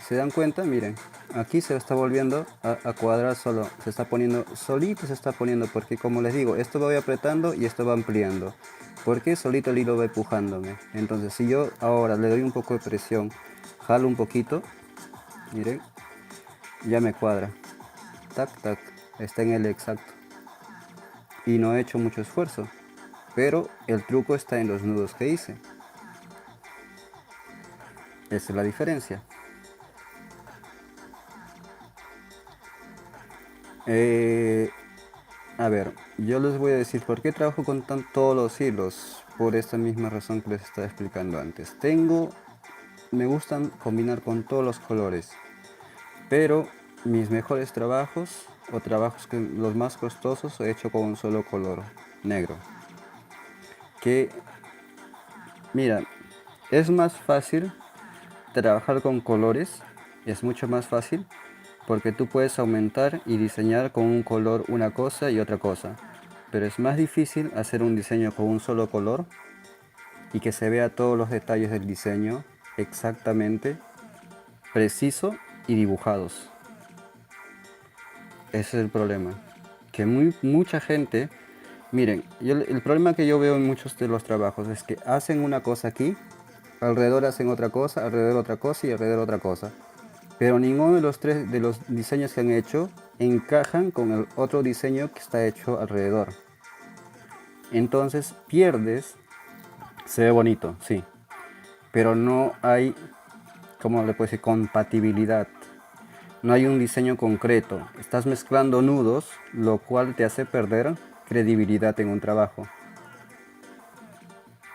¿Se dan cuenta? Miren, aquí se está volviendo a cuadrar solo, se está poniendo, solito se está poniendo, porque como les digo, esto va apretando y esto va ampliando, porque solito el hilo va empujándome. Entonces si yo ahora le doy un poco de presión, jalo un poquito, miren, ya me cuadra, tac, tac, está en el exacto. y no he hecho mucho esfuerzo, pero el truco está en los nudos que hice. Esa es la diferencia. A ver, yo les voy a decir por qué trabajo con todos los hilos, por esta misma razón que les estaba explicando antes. Me gustan combinar con todos los colores, pero mis mejores trabajos o trabajos que los más costosos he hecho con un solo color, negro. Que, mira, es más fácil trabajar con colores, es mucho más fácil porque tú puedes aumentar y diseñar con un color una cosa y otra cosa, pero es más difícil hacer un diseño con un solo color y que se vea todos los detalles del diseño exactamente, preciso y dibujados. Ese es el problema, que mucha gente, miren, el problema que yo veo en muchos de los trabajos es que hacen una cosa aquí, alrededor hacen otra cosa, alrededor otra cosa y alrededor otra cosa, pero ninguno de los tres de los diseños que han hecho encajan con el otro diseño que está hecho alrededor. Entonces pierdes, se ve bonito, sí, pero no hay, ¿cómo le puedo decir?, compatibilidad. No hay un diseño concreto. Estás mezclando nudos, lo cual te hace perder credibilidad en un trabajo.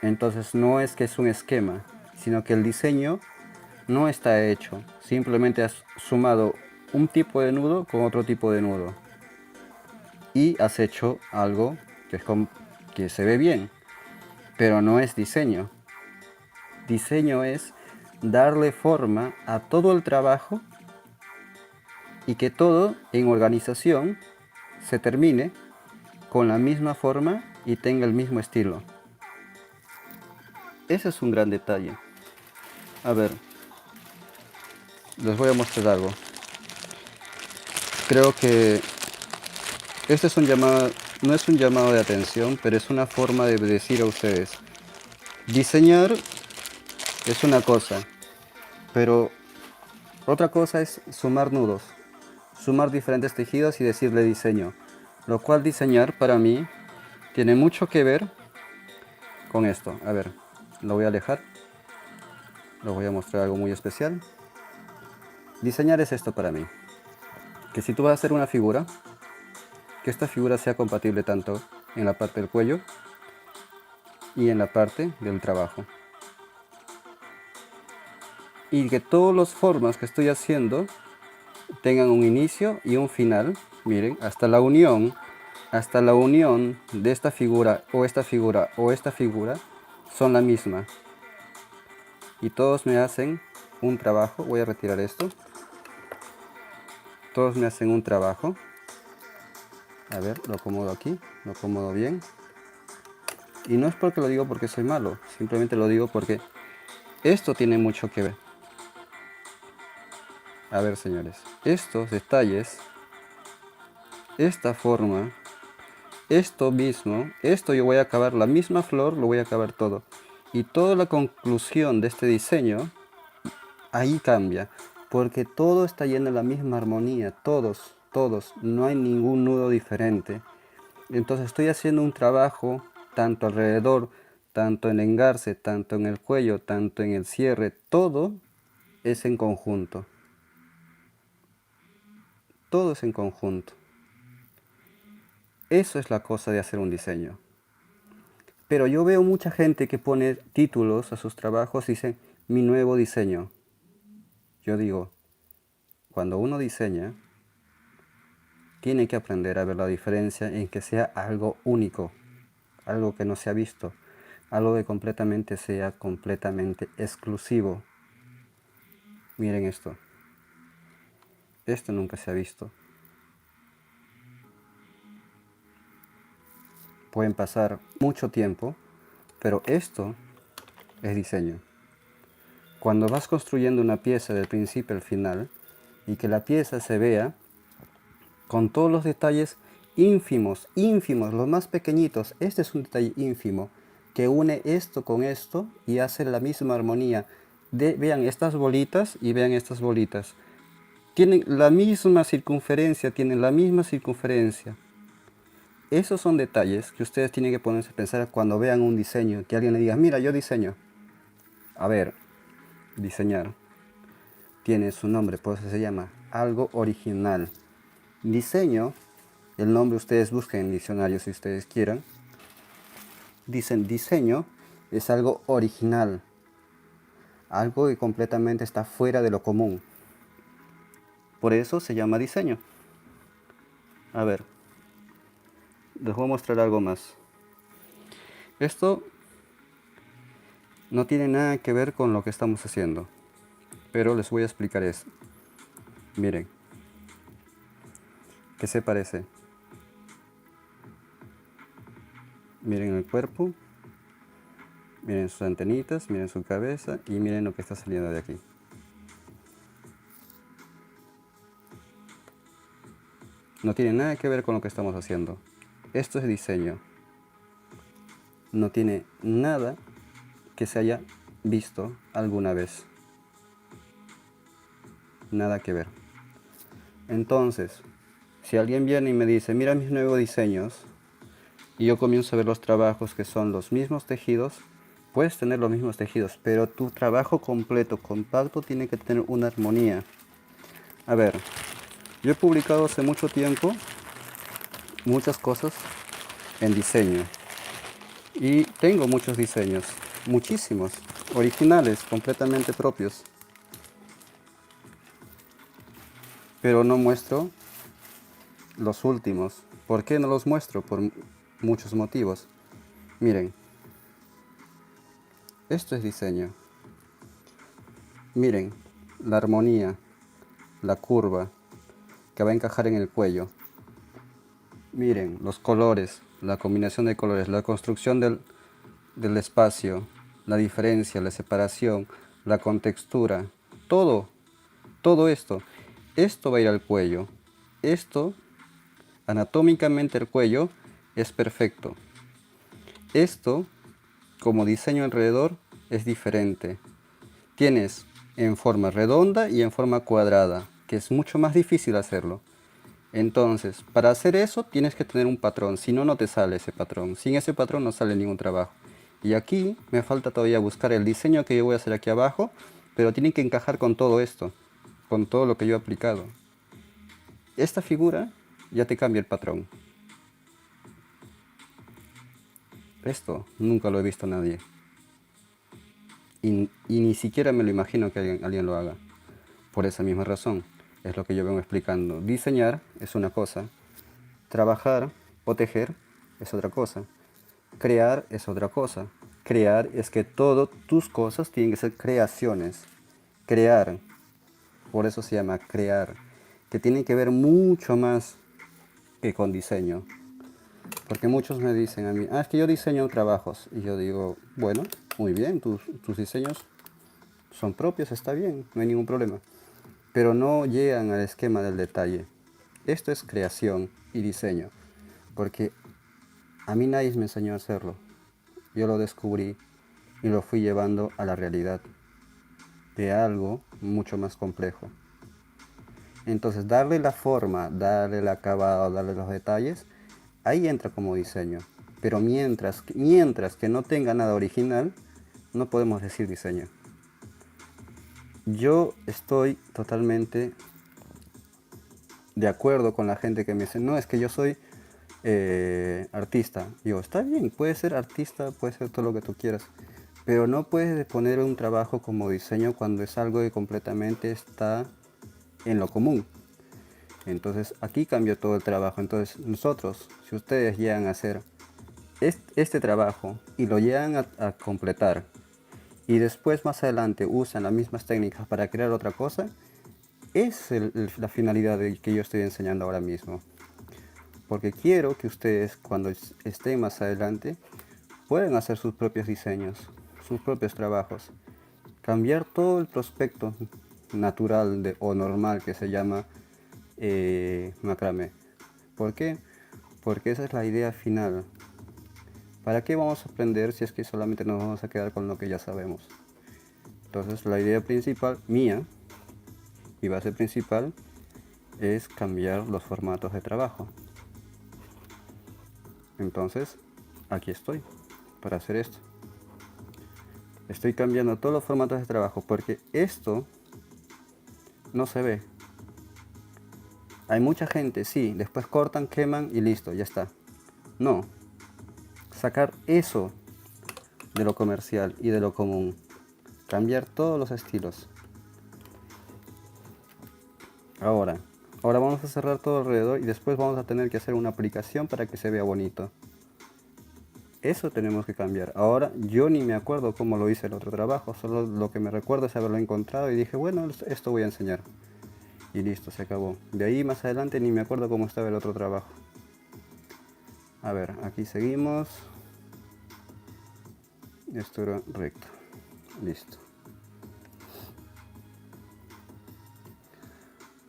Entonces no es que es un esquema, sino que el diseño no está hecho. Simplemente has sumado un tipo de nudo con otro tipo de nudo. Y has hecho algo que se ve bien, pero no es diseño. Diseño es darle forma a todo el trabajo y que todo en organización se termine con la misma forma y tenga el mismo estilo. Ese es un gran detalle. A ver, les voy a mostrar algo. Creo que este es un llamado, no es un llamado de atención, pero es una forma de decir a ustedes: diseñar es una cosa, pero otra cosa es sumar nudos, sumar diferentes tejidos y decirle diseño. Lo cual diseñar para mí tiene mucho que ver con esto. A ver, lo voy a alejar. Les voy a mostrar algo muy especial. Diseñar es esto para mí. Que si tú vas a hacer una figura, que esta figura sea compatible tanto en la parte del cuello y en la parte del trabajo. Y que todas las formas que estoy haciendo tengan un inicio y un final. Miren, hasta la unión de esta figura o esta figura o esta figura son la misma. Y todos me hacen un trabajo. Voy a retirar esto. Todos me hacen un trabajo. A ver, lo acomodo aquí, lo acomodo bien. Y no es porque lo digo porque soy malo, simplemente lo digo porque esto tiene mucho que ver. A ver, señores, estos detalles, esta forma, esto mismo, esto yo voy a acabar la misma flor, lo voy a acabar todo. Y toda la conclusión de este diseño, ahí cambia, porque todo está yendo en la misma armonía, todos, no hay ningún nudo diferente. Entonces estoy haciendo un trabajo tanto alrededor, tanto en el engarce, tanto en el cuello, tanto en el cierre, todo es en conjunto. Todo es en conjunto. Eso es la cosa de hacer un diseño. Pero yo veo mucha gente que pone títulos a sus trabajos y dice mi nuevo diseño. Yo digo, cuando uno diseña, tiene que aprender a ver la diferencia en que sea algo único, algo que no se ha visto, algo que sea completamente exclusivo. Miren esto. Esto nunca se ha visto. Pueden pasar mucho tiempo, pero esto es diseño. Cuando vas construyendo una pieza del principio al final y que la pieza se vea con todos los detalles ínfimos, los más pequeñitos, este es un detalle ínfimo que une esto con esto y hace la misma armonía. Vean estas bolitas y vean estas bolitas. Tienen la misma circunferencia, Esos son detalles que ustedes tienen que ponerse a pensar cuando vean un diseño, que alguien le diga, mira, yo diseño. A ver, diseñar tiene su nombre, por eso se llama algo original. Diseño, el nombre ustedes busquen en diccionario si ustedes quieran. Dicen diseño es algo original, algo que completamente está fuera de lo común. Por eso se llama diseño. A ver, les voy a mostrar algo más. Esto no tiene nada que ver con lo que estamos haciendo, pero les voy a explicar esto. Miren, ¿qué se parece? Miren el cuerpo, miren sus antenitas, miren su cabeza y miren lo que está saliendo de aquí. No tiene nada que ver con lo que estamos haciendo. Esto es diseño. No tiene nada que se haya visto alguna vez. Nada que ver. Entonces, si alguien viene y me dice, mira mis nuevos diseños, y yo comienzo a ver los trabajos que son los mismos tejidos, puedes tener los mismos tejidos, pero tu trabajo completo, compacto, tiene que tener una armonía. A ver, yo he publicado hace mucho tiempo muchas cosas en diseño y tengo muchos diseños, muchísimos, originales, completamente propios, pero no muestro los últimos. ¿Por qué no los muestro? Por muchos motivos. Miren, esto es diseño. Miren, la armonía, la curva que va a encajar en el cuello. Miren, los colores, la combinación de colores, la construcción del espacio, la diferencia, la separación, la contextura, todo esto. Esto va a ir al cuello. Esto, anatómicamente el cuello, es perfecto. Esto, como diseño alrededor, es diferente. Tienes en forma redonda y en forma cuadrada, que es mucho más difícil hacerlo. Entonces, para hacer eso tienes que tener un patrón, si no, no te sale ese patrón. Sin ese patrón no sale ningún trabajo. Y aquí me falta todavía buscar el diseño que yo voy a hacer aquí abajo, pero tiene que encajar con todo esto, con todo lo que yo he aplicado. Esta figura ya te cambia el patrón. Esto nunca lo he visto nadie. Y ni siquiera me lo imagino que alguien lo haga. Por esa misma razón, es lo que yo vengo explicando. Diseñar es una cosa, trabajar o tejer es otra cosa, crear es otra cosa. Crear es que todas tus cosas tienen que ser creaciones. Crear, por eso se llama crear, que tiene que ver mucho más que con diseño. Porque muchos me dicen a mí, es que yo diseño trabajos. Y yo digo, bueno, muy bien, tus diseños son propios, está bien, no hay ningún problema. Pero no llegan al esquema del detalle. Esto es creación y diseño, porque a mí nadie me enseñó a hacerlo. Yo lo descubrí y lo fui llevando a la realidad de algo mucho más complejo. Entonces, darle la forma, darle el acabado, darle los detalles, ahí entra como diseño. Pero mientras que no tenga nada original, no podemos decir diseño. Yo estoy totalmente de acuerdo con la gente que me dice, no, es que yo soy artista. Digo, está bien, puedes ser artista, puedes ser todo lo que tú quieras, pero no puedes poner un trabajo como diseño cuando es algo que completamente está en lo común. Entonces aquí cambió todo el trabajo. Entonces nosotros, si ustedes llegan a hacer este trabajo y lo llegan a completar y después más adelante usan las mismas técnicas para crear otra cosa, es la finalidad que yo estoy enseñando ahora mismo. Porque quiero que ustedes cuando estén más adelante puedan hacer sus propios diseños, sus propios trabajos. Cambiar todo el prospecto natural o normal que se llama macramé. ¿Por qué? Porque esa es la idea final. ¿Para qué vamos a aprender si es que solamente nos vamos a quedar con lo que ya sabemos? Entonces la idea principal mía, mi base principal, es cambiar los formatos de trabajo. Entonces, aquí estoy para hacer esto. Estoy cambiando todos los formatos de trabajo porque esto no se ve. Hay mucha gente, sí, después cortan, queman y listo, ya está. No, sacar eso de lo comercial y de lo común. Cambiar todos los estilos. Ahora vamos a cerrar todo alrededor y después vamos a tener que hacer una aplicación para que se vea bonito. Eso tenemos que cambiar. Ahora yo ni me acuerdo cómo lo hice el otro trabajo, solo lo que me recuerdo es haberlo encontrado y dije, bueno, esto voy a enseñar. Y listo, se acabó. De ahí más adelante ni me acuerdo cómo estaba el otro trabajo. A ver, aquí seguimos. Esto era recto. Listo.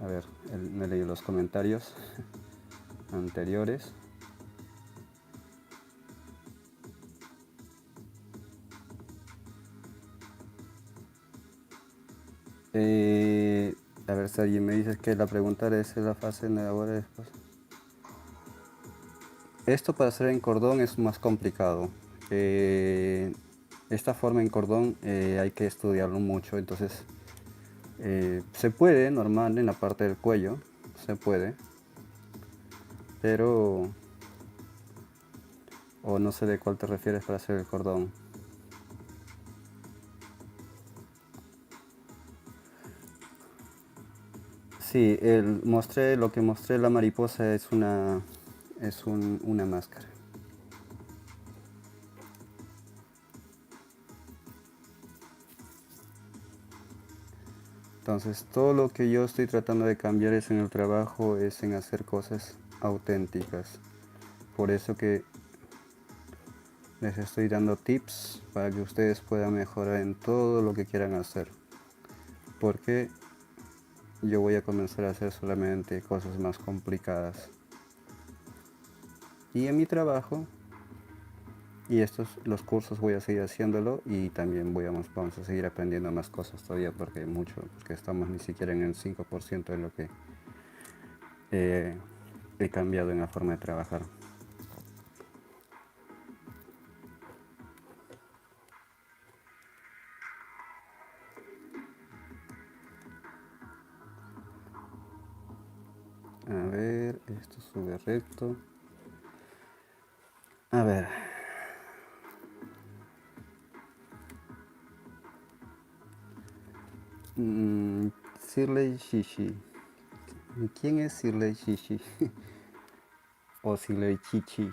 A ver, me leí los comentarios anteriores. A ver si alguien me dice que la pregunta es la fase en la hora después. Esto para hacer en cordón es más complicado. Esta forma en cordón hay que estudiarlo mucho, entonces se puede normal en la parte del cuello, se puede, pero o no sé de cuál te refieres para hacer el cordón. Sí, lo que mostré la mariposa es una máscara. Entonces todo lo que yo estoy tratando de cambiar es en el trabajo, es en hacer cosas auténticas. Por eso que les estoy dando tips para que ustedes puedan mejorar en todo lo que quieran hacer. Porque yo voy a comenzar a hacer solamente cosas más complicadas. Y en mi trabajo, y los cursos voy a seguir haciéndolo y también vamos a seguir aprendiendo más cosas todavía porque estamos ni siquiera en el 5% de lo que he cambiado en la forma de trabajar. A ver, esto sube recto. A ver. Sirley Shishi. ¿Quién es Sirley Shishi? O Sirley Chichi.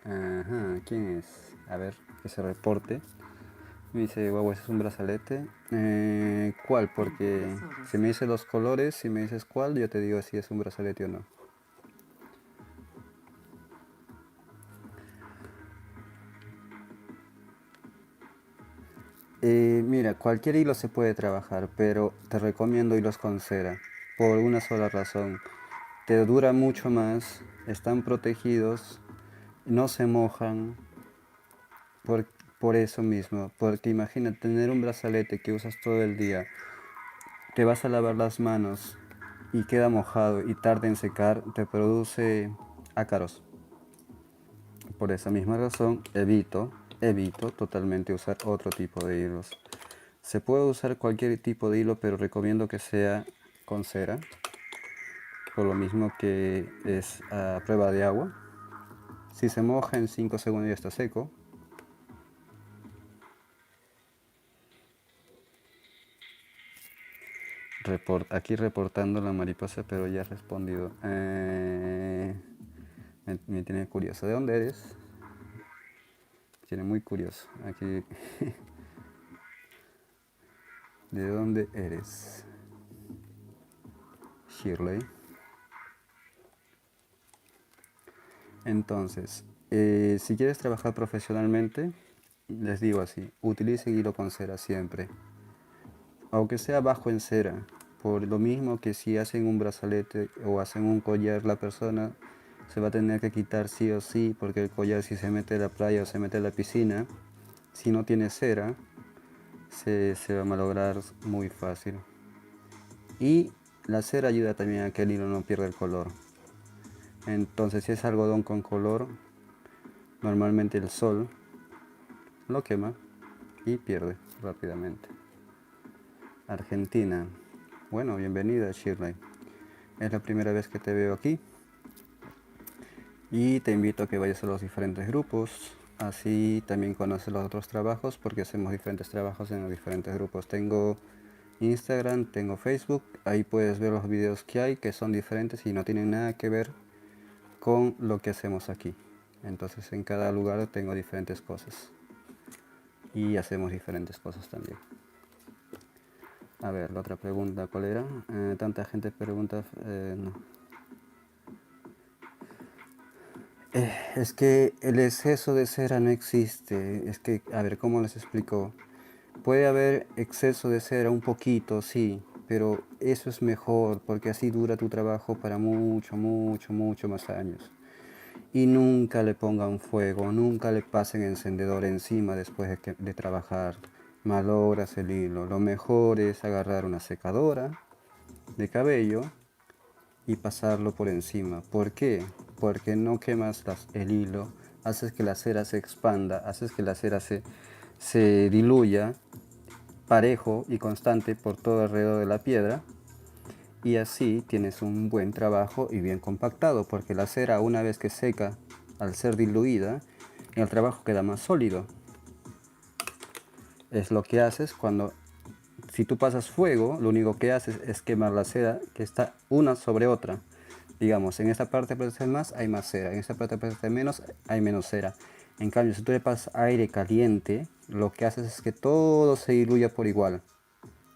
Ajá, ¿quién es? A ver, que se reporte. Me dice, guau, ese es un brazalete. ¿Cuál? Porque si me dices los colores, si me dices cuál, yo te digo si es un brazalete o no. Mira, cualquier hilo se puede trabajar, pero te recomiendo hilos con cera, por una sola razón. Te dura mucho más, están protegidos, no se mojan, por, por eso mismo. Porque imagina tener un brazalete que usas todo el día, te vas a lavar las manos y queda mojado y tarda en secar, te produce ácaros. Por esa misma razón, evito totalmente usar otro tipo de hilos. Se puede usar cualquier tipo de hilo, pero recomiendo que sea con cera, por lo mismo que es a prueba de agua. Si se moja en 5 segundos ya está seco. Aquí reportando la mariposa, pero ya ha respondido. Me tiene curioso. ¿De dónde eres? Me tiene muy curioso. Aquí. ¿De dónde eres? Shirley. Entonces, si quieres trabajar profesionalmente, les digo así, utilicen hilo con cera siempre. Aunque sea bajo en cera, por lo mismo que si hacen un brazalete o hacen un collar, la persona se va a tener que quitar sí o sí, porque el collar si se mete a la playa o se mete a la piscina, si no tiene cera, se va a malograr muy fácil. Y la cera ayuda también a que el hilo no pierda el color. Entonces si es algodón con color, Normalmente el sol lo quema y pierde rápidamente. Argentina. Bueno, bienvenida Shirley. Es la primera vez que te veo aquí. Y te invito a que vayas a los diferentes grupos. Así también conoces los otros trabajos porque hacemos diferentes trabajos en los diferentes grupos. Tengo Instagram, tengo Facebook. Ahí puedes ver los videos que hay que son diferentes y no tienen nada que ver con lo que hacemos aquí. Entonces en cada lugar tengo diferentes cosas. Y hacemos diferentes cosas también. A ver, la otra pregunta, ¿cuál era? Tanta gente pregunta... no. Es que el exceso de cera no existe. Es que, a ver, ¿cómo les explico? Puede haber exceso de cera un poquito, sí, pero eso es mejor porque así dura tu trabajo para mucho, mucho, mucho más años. Y nunca le pongan fuego, nunca le pasen encendedor encima después de trabajar. Malogras el hilo. Lo mejor es agarrar una secadora de cabello y pasarlo por encima. ¿Por qué? Porque no quemas el hilo, haces que la cera se expanda, haces que la cera se diluya parejo y constante por todo alrededor de la piedra, y así tienes un buen trabajo y bien compactado, porque la cera una vez que seca, al ser diluida, el trabajo queda más sólido. Es lo que haces cuando, si tú pasas fuego, lo único que haces es quemar la cera que está una sobre otra. Digamos, en esta parte aparece más, hay más cera. En esta parte aparece menos, hay menos cera. En cambio, si tú le pasas aire caliente, lo que haces es que todo se diluya por igual,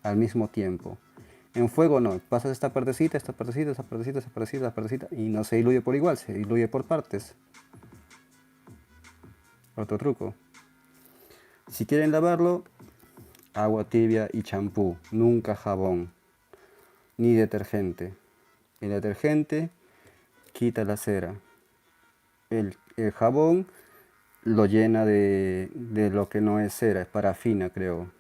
al mismo tiempo. En fuego no, pasas esta partecita, esta partecita, esta partecita, esta partecita, esta partecita, y no se diluye por igual, se diluye por partes. Otro truco. Si quieren lavarlo, agua tibia y champú, nunca jabón, ni detergente. El detergente quita la cera. El jabón lo llena de lo que no es cera, es parafina, creo.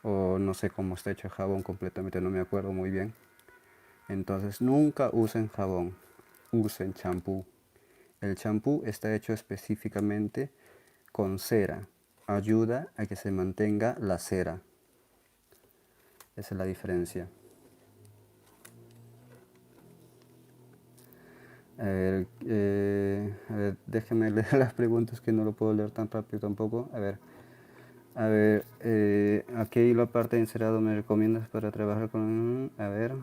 O no sé cómo está hecho el jabón completamente, no me acuerdo muy bien. Entonces nunca usen jabón, usen champú. El champú está hecho específicamente con cera. Ayuda a que se mantenga la cera. Esa es la diferencia. A ver, déjenme leer las preguntas que no lo puedo leer tan rápido tampoco. A ver, ¿a qué hilo aparte de encerado me recomiendas para trabajar con...? A ver.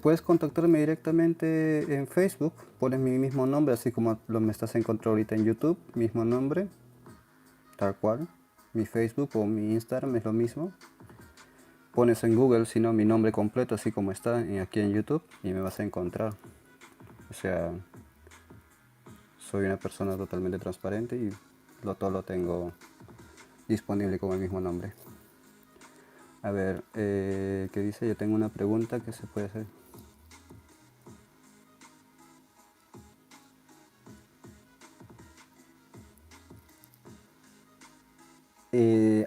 Puedes contactarme directamente en Facebook, pones mi mismo nombre, así como lo me estás encontrando ahorita en YouTube, mismo nombre, tal cual. Mi Facebook o mi Instagram es lo mismo. Pones en Google, si no, mi nombre completo, así como está aquí en YouTube, y me vas a encontrar. O sea, soy una persona totalmente transparente y todo lo tengo disponible con el mismo nombre. A ver, ¿qué dice? Yo tengo una pregunta que se puede hacer.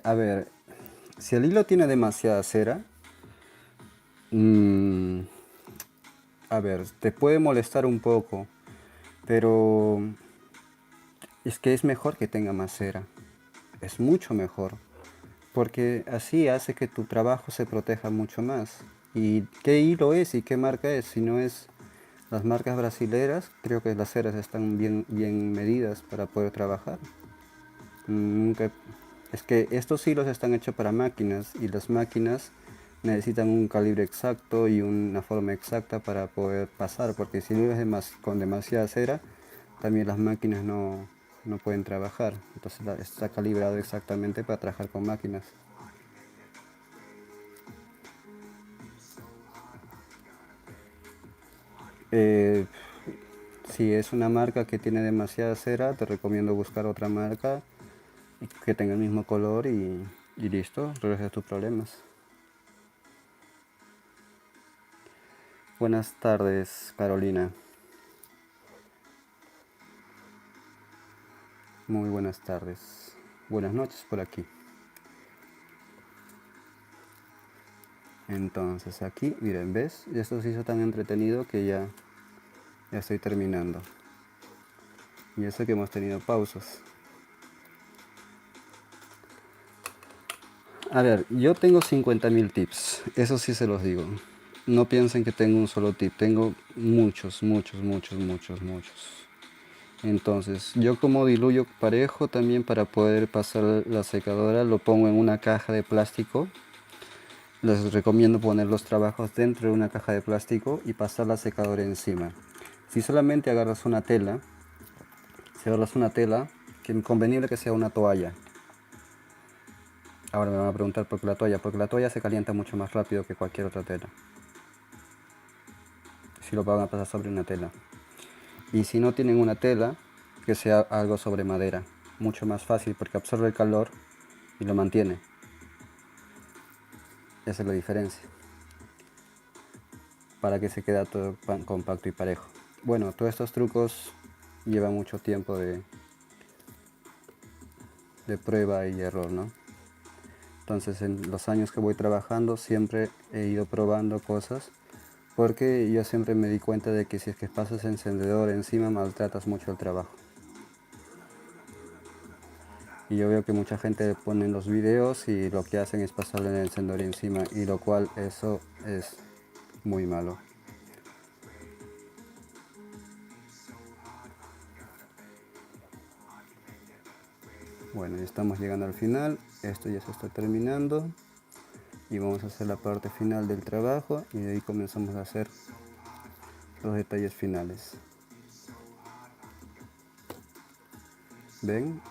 A ver, si el hilo tiene demasiada cera, a ver, te puede molestar un poco, pero es que es mejor que tenga más cera. Es mucho mejor, porque así hace que tu trabajo se proteja mucho más. ¿Y qué hilo es y qué marca es? Si no es las marcas brasileras, creo que las ceras están bien medidas para poder trabajar. Nunca, es que estos hilos están hechos para máquinas y las máquinas necesitan un calibre exacto y una forma exacta para poder pasar, porque si lo es con demasiada cera, también las máquinas no pueden trabajar. Entonces está calibrado exactamente para trabajar con máquinas. Eh, si es una marca que tiene demasiada cera, te recomiendo buscar otra marca que tenga el mismo color y listo, resuelves tus problemas. Buenas tardes, Carolina. Muy buenas tardes. Buenas noches por aquí. Entonces aquí, miren, ¿ves? Esto se hizo tan entretenido que ya Ya estoy terminando. Y eso que hemos tenido pausas. A ver, yo tengo 50.000 tips, eso sí se los digo. No piensen que tengo un solo tip, tengo muchos, muchos, muchos, muchos, muchos. Entonces, yo como diluyo parejo también para poder pasar la secadora, lo pongo en una caja de plástico. Les recomiendo poner los trabajos dentro de una caja de plástico y pasar la secadora encima. Si solamente agarras una tela, si agarras una tela, que es convenible que sea una toalla. Ahora me van a preguntar por qué la toalla, porque la toalla se calienta mucho más rápido que cualquier otra tela. Si lo van a pasar sobre una tela. Y si no tienen una tela, que sea algo sobre madera. Mucho más fácil porque absorbe el calor y lo mantiene. Esa es la diferencia. Para que se quede todo compacto y parejo. Bueno, todos estos trucos llevan mucho tiempo de prueba y error, ¿no? Entonces en los años que voy trabajando siempre he ido probando cosas porque yo siempre me di cuenta de que si es que pasas encendedor encima maltratas mucho el trabajo. Y yo veo que mucha gente pone en los videos y lo que hacen es pasarle el encendedor encima y lo cual eso es muy malo. Bueno, ya estamos llegando al final, esto ya se está terminando y vamos a hacer la parte final del trabajo y de ahí comenzamos a hacer los detalles finales. ¿Ven?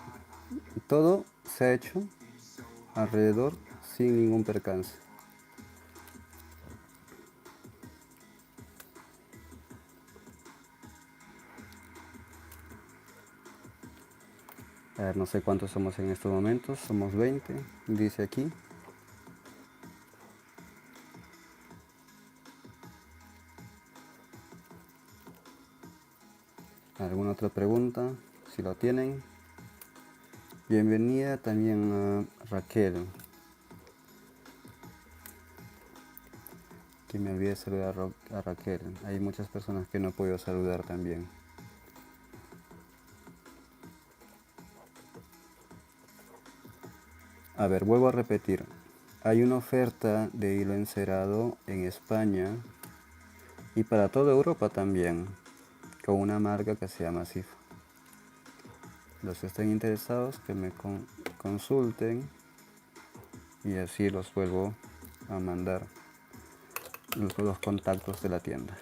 Todo se ha hecho alrededor sin ningún percance. A ver, no sé cuántos somos en estos momentos, somos 20, dice aquí. ¿Alguna otra pregunta? Si lo tienen. Bienvenida también a Raquel. Que me olvidé saludar a Raquel. Hay muchas personas que no he podido saludar también. A ver, vuelvo a repetir. Hay una oferta de hilo encerado en España y para toda Europa también, con una marca que se llama Sif. Los que estén interesados que me consulten y así los vuelvo a mandar los contactos de la tienda.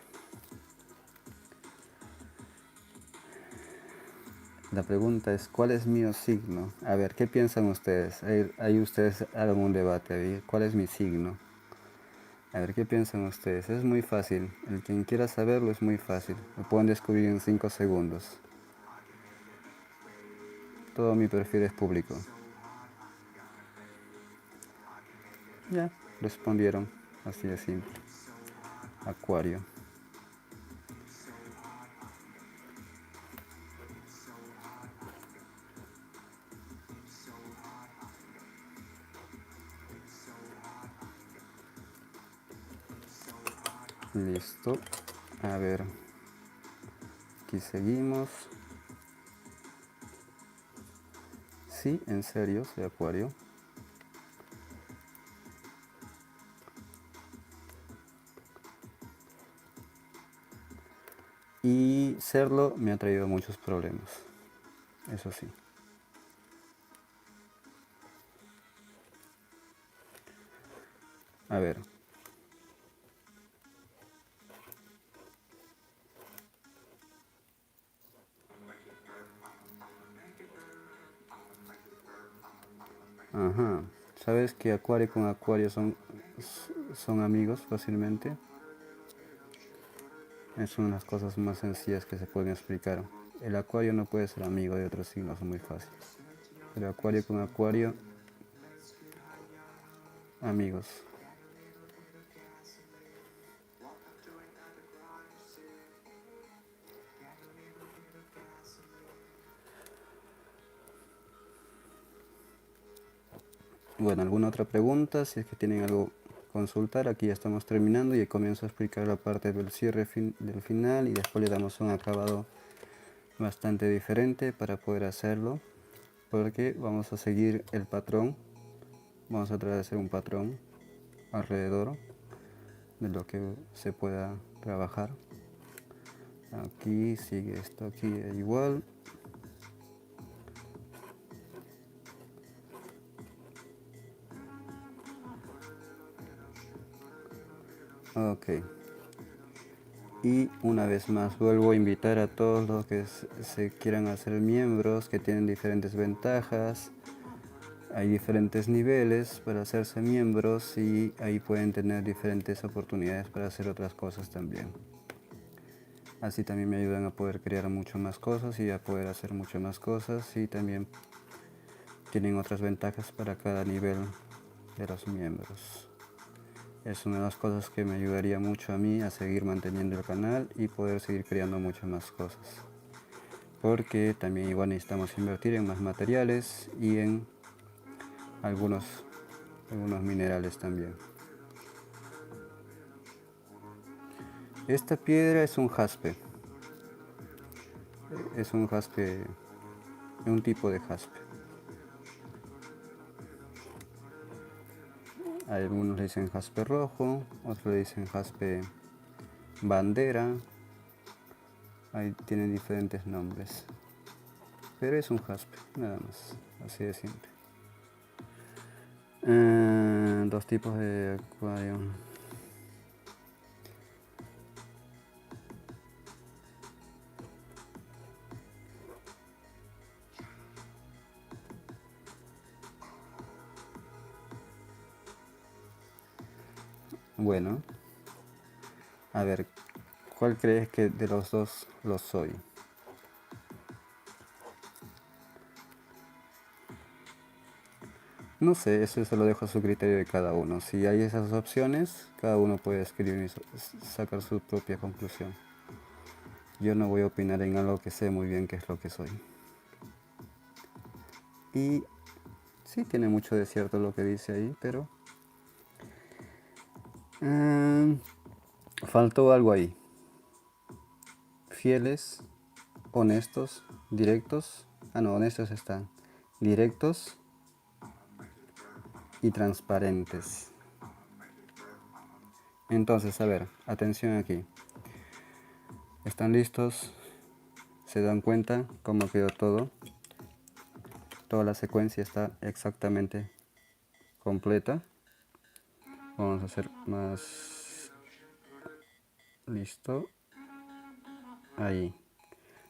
La pregunta es, ¿cuál es mi signo? A ver, ¿qué piensan ustedes? Ahí ustedes hagan un debate ahí. ¿Cuál es mi signo? A ver, ¿qué piensan ustedes? Es muy fácil. El quien quiera saberlo es muy fácil. Lo pueden descubrir en 5 segundos. Todo mi perfil es público. Ya, respondieron. Así de simple. Acuario. Listo. A ver. Aquí seguimos. Sí, en serio, soy Acuario. Y serlo me ha traído muchos problemas. Eso sí. A ver. Ajá. ¿Sabes que Acuario con Acuario son amigos fácilmente? Es una de las cosas más sencillas que se pueden explicar. El Acuario no puede ser amigo de otros signos, es muy fácil. Pero Acuario con Acuario, amigos. Bueno, ¿alguna otra pregunta? Si es que tienen algo consultar. Aquí ya estamos terminando y comienzo a explicar la parte del cierre del final, y después le damos un acabado bastante diferente para poder hacerlo, porque vamos a seguir el patrón. Vamos a tratar de hacer un patrón alrededor de lo que se pueda trabajar. Aquí sigue esto, aquí igual. Ok. Y una vez más vuelvo a invitar a todos los que se quieran hacer miembros, que tienen diferentes ventajas. Hay diferentes niveles para hacerse miembros y ahí pueden tener diferentes oportunidades para hacer otras cosas también. Así también me ayudan a poder crear mucho más cosas y a poder hacer mucho más cosas, y también tienen otras ventajas para cada nivel de los miembros. Es una de las cosas que me ayudaría mucho a mí a seguir manteniendo el canal y poder seguir creando muchas más cosas. Porque también igual necesitamos invertir en más materiales y en algunos minerales también. Esta piedra es un jaspe. Es un jaspe, un tipo de jaspe. Algunos le dicen jaspe rojo, otros le dicen jaspe bandera. Ahí tienen diferentes nombres. Pero es un jaspe, nada más, así de simple. Dos tipos de acuario. Bueno, a ver, ¿cuál crees que de los dos lo soy? No sé, eso se lo dejo a su criterio de cada uno. Si hay esas opciones, cada uno puede escribir y sacar su propia conclusión. Yo no voy a opinar en algo que sé muy bien qué es lo que soy. Y sí, tiene mucho de cierto lo que dice ahí, pero faltó algo ahí. Fieles, honestos, directos. No, honestos están. Directos y transparentes. Entonces, a ver, atención aquí. ¿Están listos? ¿Se dan cuenta cómo quedó todo? Toda la secuencia está exactamente completa. Vamos a hacer más. Listo. Ahí.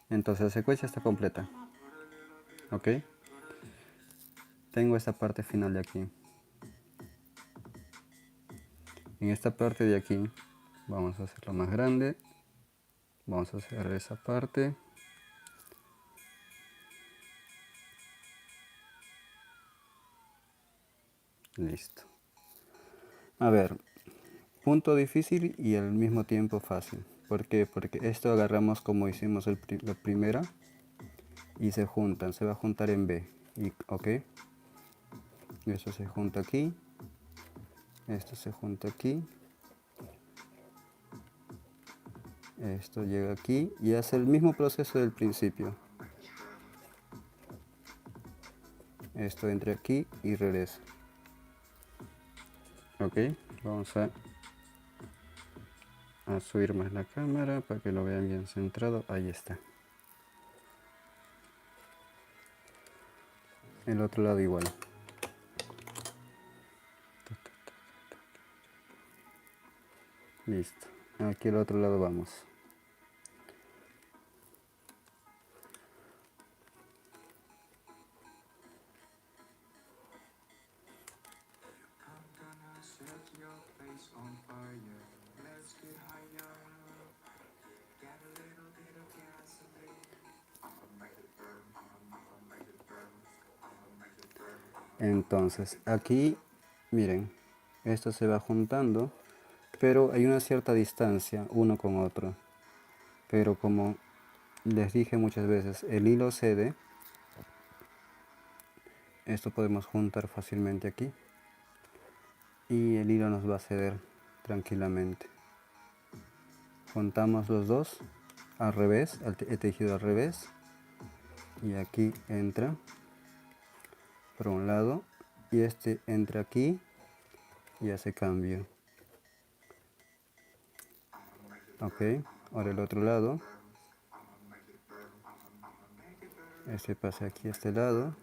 Entonces la secuencia está completa. ¿Ok? Tengo esta parte final de aquí. En esta parte de aquí vamos a hacerlo más grande. Vamos a hacer esa parte. Listo. A ver, punto difícil y al mismo tiempo fácil. ¿Por qué? Porque esto agarramos como hicimos la primera y se juntan. Se va a juntar en B. ¿Ok? Esto se junta aquí. Esto se junta aquí. Esto llega aquí y hace el mismo proceso del principio. Esto entra aquí y regresa. Ok, vamos a subir más la cámara para que lo vean bien centrado. Ahí está. El otro lado igual. Listo. Aquí al otro lado vamos. Entonces, aquí, miren, esto se va juntando, pero hay una cierta distancia uno con otro. Pero como les dije muchas veces, el hilo cede. Esto podemos juntar fácilmente aquí. y el hilo nos va a ceder tranquilamente. Juntamos los dos al revés, he tejido al revés, y aquí entra por un lado y este entra aquí y hace cambio. Ok, ahora el otro lado, este pasa aquí a este lado,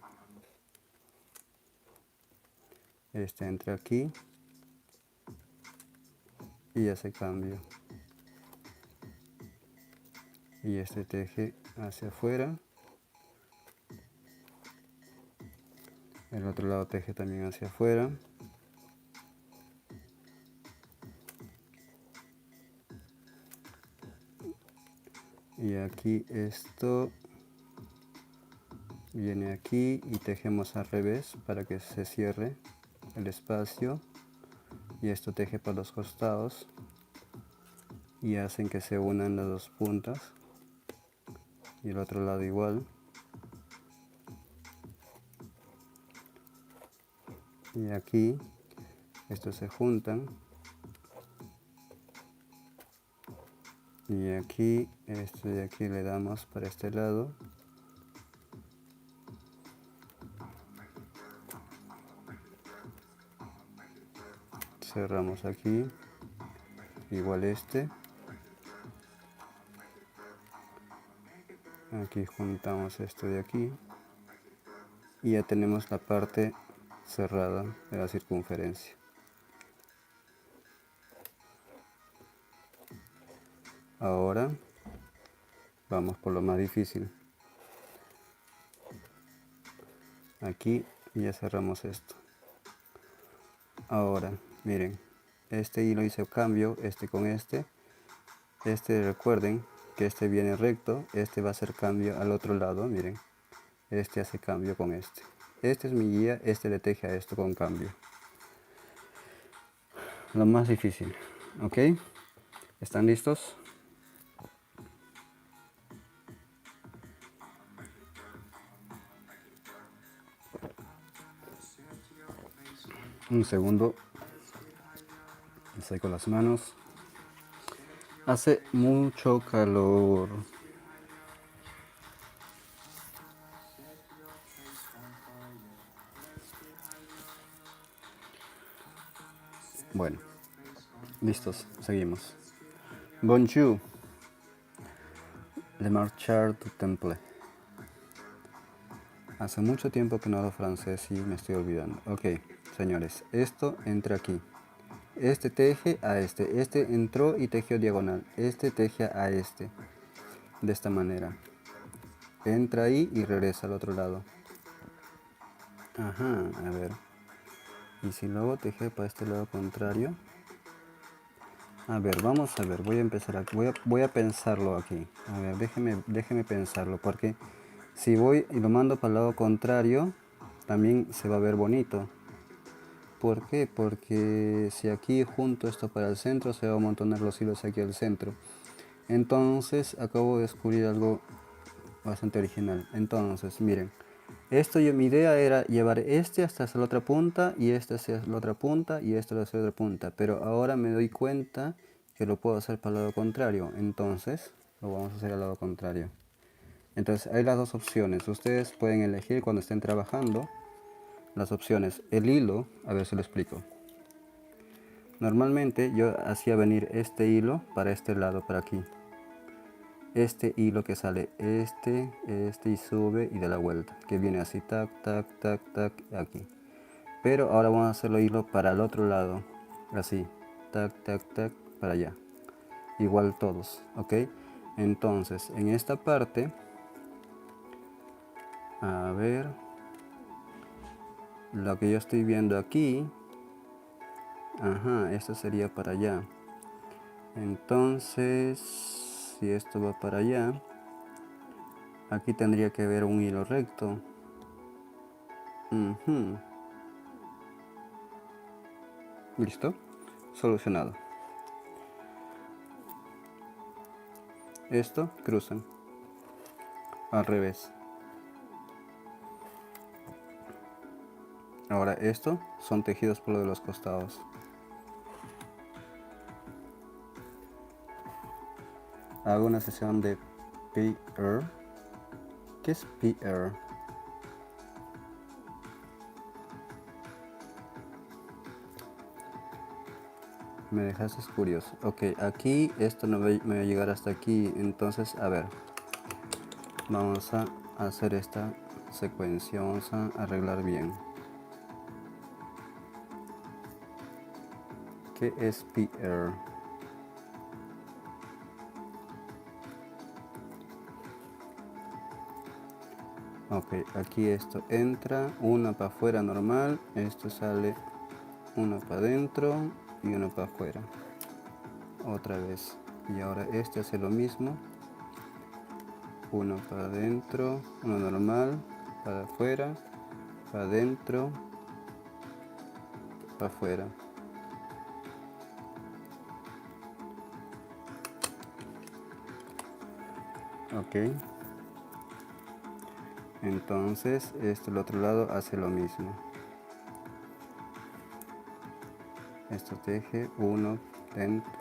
este entra aquí y hace cambio, y este teje hacia afuera, el otro lado teje también hacia afuera, y aquí esto viene aquí y tejemos al revés para que se cierre el espacio, y esto teje por los costados y hacen que se unan las dos puntas, y el otro lado igual, y aquí estos se juntan, y aquí esto de aquí le damos para este lado, cerramos aquí, igual este, aquí juntamos esto de aquí y ya tenemos la parte cerrada de la circunferencia. Ahora vamos por lo más difícil. Aquí ya cerramos esto. Ahora miren, este hilo hice cambio, este con este recuerden que este viene recto, este va a hacer cambio al otro lado, miren, este hace cambio con este es mi guía, este le teje a esto con cambio. Lo más difícil, ¿ok? ¿Están listos? Un segundo, me seco las manos. Hace mucho calor. Bueno, listos, seguimos. Bonjour, le marchar du temple. Hace mucho tiempo que no hablo francés y me estoy olvidando. Ok, señores, esto entra aquí. Este teje a este entró y tejió diagonal, este teje a este, de esta manera. Entra ahí y regresa al otro lado. Ajá, a ver. Y si luego teje para este lado contrario. A ver, vamos a ver, voy a empezar aquí, voy a pensarlo aquí. A ver, déjeme pensarlo, porque si voy y lo mando para el lado contrario, también se va a ver bonito. ¿Por qué? Porque si aquí junto esto para el centro, se va a amontonar los hilos aquí al centro. Entonces, acabo de descubrir algo bastante original. Entonces, miren, mi idea era llevar este hasta la otra punta y este hacia la otra punta y este hacia la otra punta, pero ahora me doy cuenta que lo puedo hacer para el lado contrario, entonces lo vamos a hacer al lado contrario. Entonces hay las dos opciones, ustedes pueden elegir cuando estén trabajando las opciones. El hilo, a ver si lo explico. Normalmente yo hacía venir este hilo para este lado, para aquí. Este hilo que sale este y sube y da la vuelta, que viene así, tac, tac, tac, tac, aquí. Pero ahora vamos a hacerlo hilo para el otro lado, así, tac, tac, tac, para allá. Igual todos, ¿ok? Entonces, en esta parte, a ver, lo que yo estoy viendo aquí, ajá, esto sería para allá. Entonces, si esto va para allá, aquí tendría que haber un hilo recto. ¿Listo? Solucionado. Esto cruzan al revés. Ahora esto son tejidos por lo de los costados. hago una sesión de PR. ¿Qué es PR? Me dejaste curioso. Ok, aquí esto no me va a llegar hasta aquí. Entonces, a ver. Vamos a hacer esta secuencia. Vamos a arreglar bien. ¿Qué es PR? Ok, aquí esto entra, una para afuera normal, esto sale una para adentro y una para afuera. Otra vez. Y ahora este hace lo mismo. Uno para adentro, uno normal, para afuera, para adentro, para afuera. Ok. Entonces, este el otro lado hace lo mismo. Esto teje uno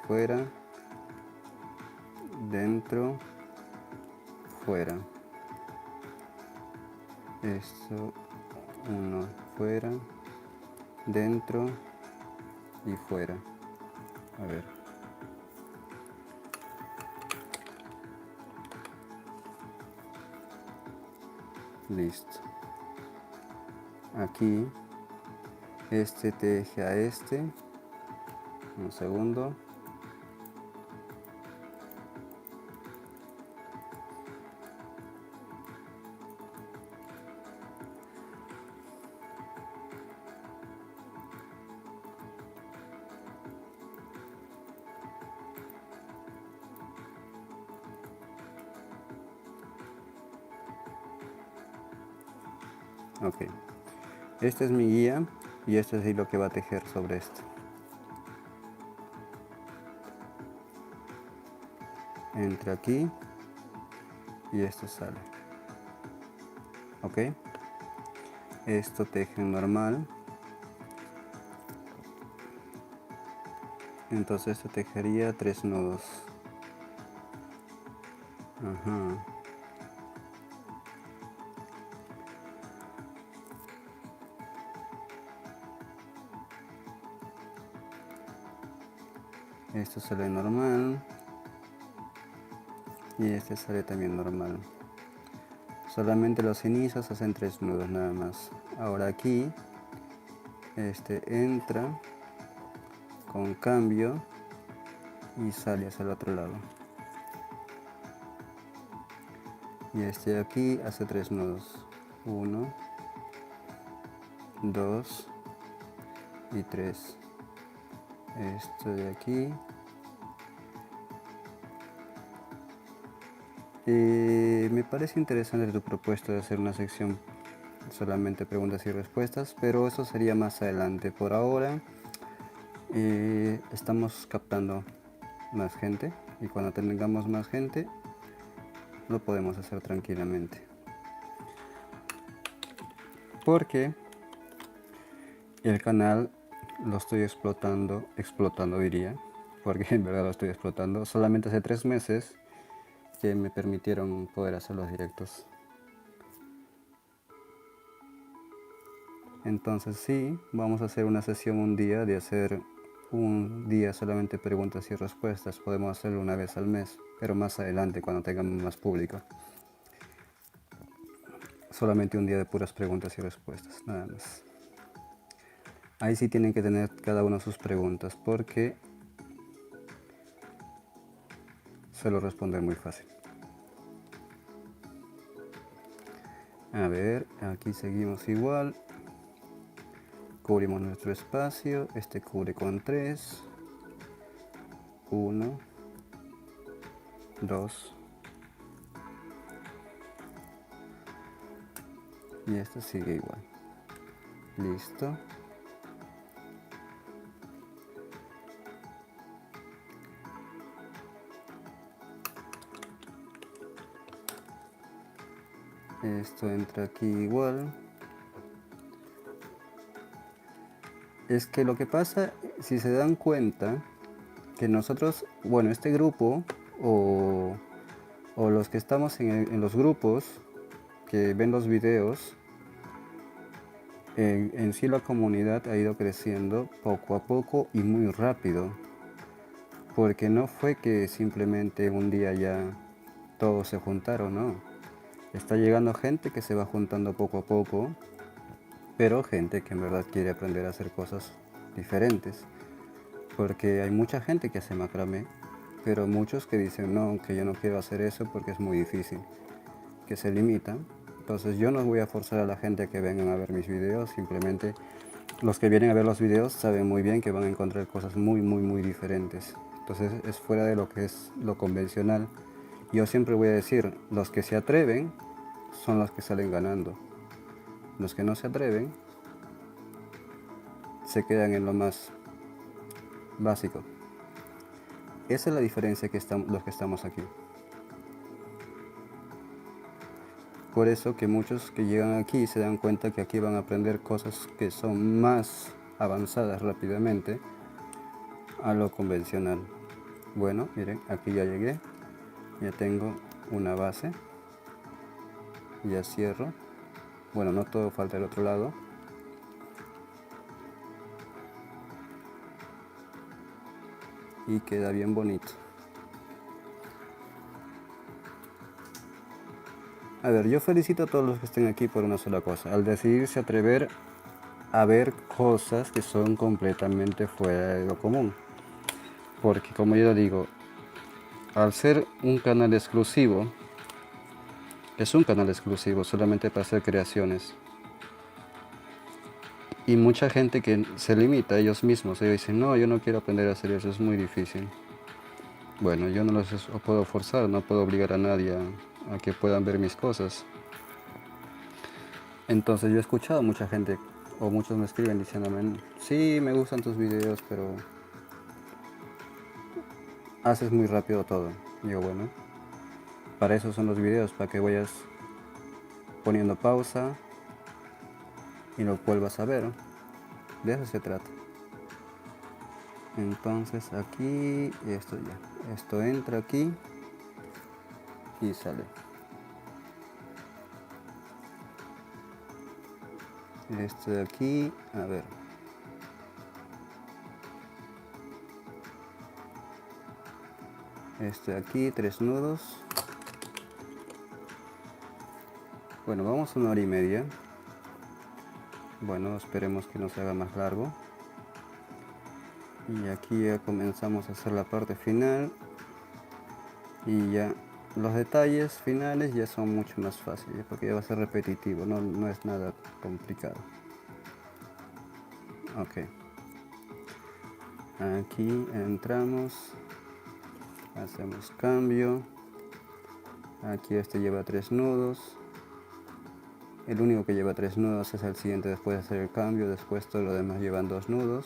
fuera, dentro, fuera. Esto uno fuera, dentro y fuera. A ver. Listo. Aquí este teje a este. Un segundo. Ok. Esta es mi guía y esto es lo que va a tejer sobre esto. Entra aquí y esto sale. Ok. Esto teje normal. Entonces esto tejería 3 nudos. Ajá. Esto sale normal. Y este sale también normal. Solamente los inicios hacen 3 nudos nada más. Ahora aquí este entra con cambio y sale hacia el otro lado. Y este de aquí hace 3 nudos. 1, 2 y 3. Esto de aquí. Me parece interesante tu propuesta de hacer una sección solamente preguntas y respuestas, pero eso sería más adelante. Por ahora estamos captando más gente y cuando tengamos más gente lo podemos hacer tranquilamente. Porque el canal lo estoy explotando diría, porque en verdad lo estoy explotando. Solamente hace 3 meses que me permitieron poder hacer los directos. Entonces sí, vamos a hacer una sesión un día de hacer un día solamente preguntas y respuestas. Podemos hacerlo una vez al mes, pero más adelante cuando tengamos más público. Solamente un día de puras preguntas y respuestas, nada más. Ahí sí tienen que tener cada uno sus preguntas porque suelo responder muy fácil. A ver, aquí seguimos igual. Cubrimos nuestro espacio. Este cubre con 3. 1, 2. Y este sigue igual. Listo. Esto entra aquí igual. Es que lo que pasa, si se dan cuenta, que nosotros, bueno, este grupo o, o los que estamos en los grupos que ven los videos, en sí la comunidad ha ido creciendo poco a poco y muy rápido, porque no fue que simplemente un día ya todos se juntaron, no. Está llegando gente que se va juntando poco a poco, pero gente que en verdad quiere aprender a hacer cosas diferentes, porque hay mucha gente que hace macramé, pero muchos que dicen no, que yo no quiero hacer eso porque es muy difícil, que se limitan. Entonces yo no voy a forzar a la gente a que vengan a ver mis videos, simplemente los que vienen a ver los videos saben muy bien que van a encontrar cosas muy diferentes. Entonces es fuera de lo que es lo convencional. Yo siempre voy a decir, los que se atreven son los que salen ganando. Los que no se atreven se quedan en lo más básico. Esa es la diferencia que estamos, los que estamos aquí. Por eso que muchos que llegan aquí se dan cuenta que aquí van a aprender cosas que son más avanzadas rápidamente a lo convencional. Bueno, miren, aquí ya llegué, ya tengo una base, ya cierro. Bueno, no todo, falta el otro lado. Y queda bien bonito. A ver, yo felicito a todos los que estén aquí por una sola cosa, al decidirse atrever a ver cosas que son completamente fuera de lo común. Porque como yo digo, al ser un canal exclusivo, es un canal exclusivo solamente para hacer creaciones. Y mucha gente que se limita a ellos mismos, ellos dicen, no, yo no quiero aprender a hacer eso, es muy difícil. Bueno, yo no los puedo forzar, no puedo obligar a nadie a que puedan ver mis cosas. Entonces yo he escuchado a mucha gente, o muchos me escriben diciéndome, sí, me gustan tus videos, pero haces muy rápido todo. Y yo, bueno, para eso son los videos, para que vayas poniendo pausa y lo vuelvas a ver. De eso se trata. Entonces aquí, esto ya, esto entra aquí y sale. Este de aquí, a ver. Este de aquí, 3 nudos. Bueno, vamos a 1 hora y media. Bueno, esperemos que no se haga más largo. Y aquí ya comenzamos a hacer la parte final. Y ya los detalles finales ya son mucho más fáciles, porque ya va a ser repetitivo, no es nada complicado. Ok. Aquí entramos. Hacemos cambio. Aquí este lleva 3 nudos. El único que lleva 3 nudos es el siguiente después de hacer el cambio. Después todo lo demás llevan 2 nudos.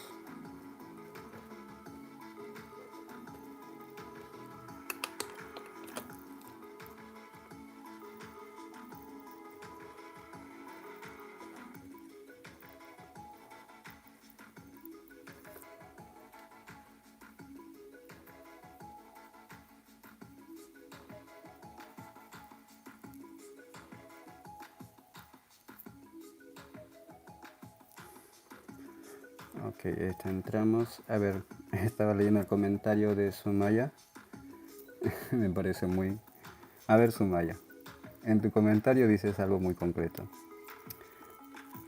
Ok, entramos. A ver, estaba leyendo el comentario de Sumaya. Me parece muy... A ver, Sumaya, en tu comentario dices algo muy concreto.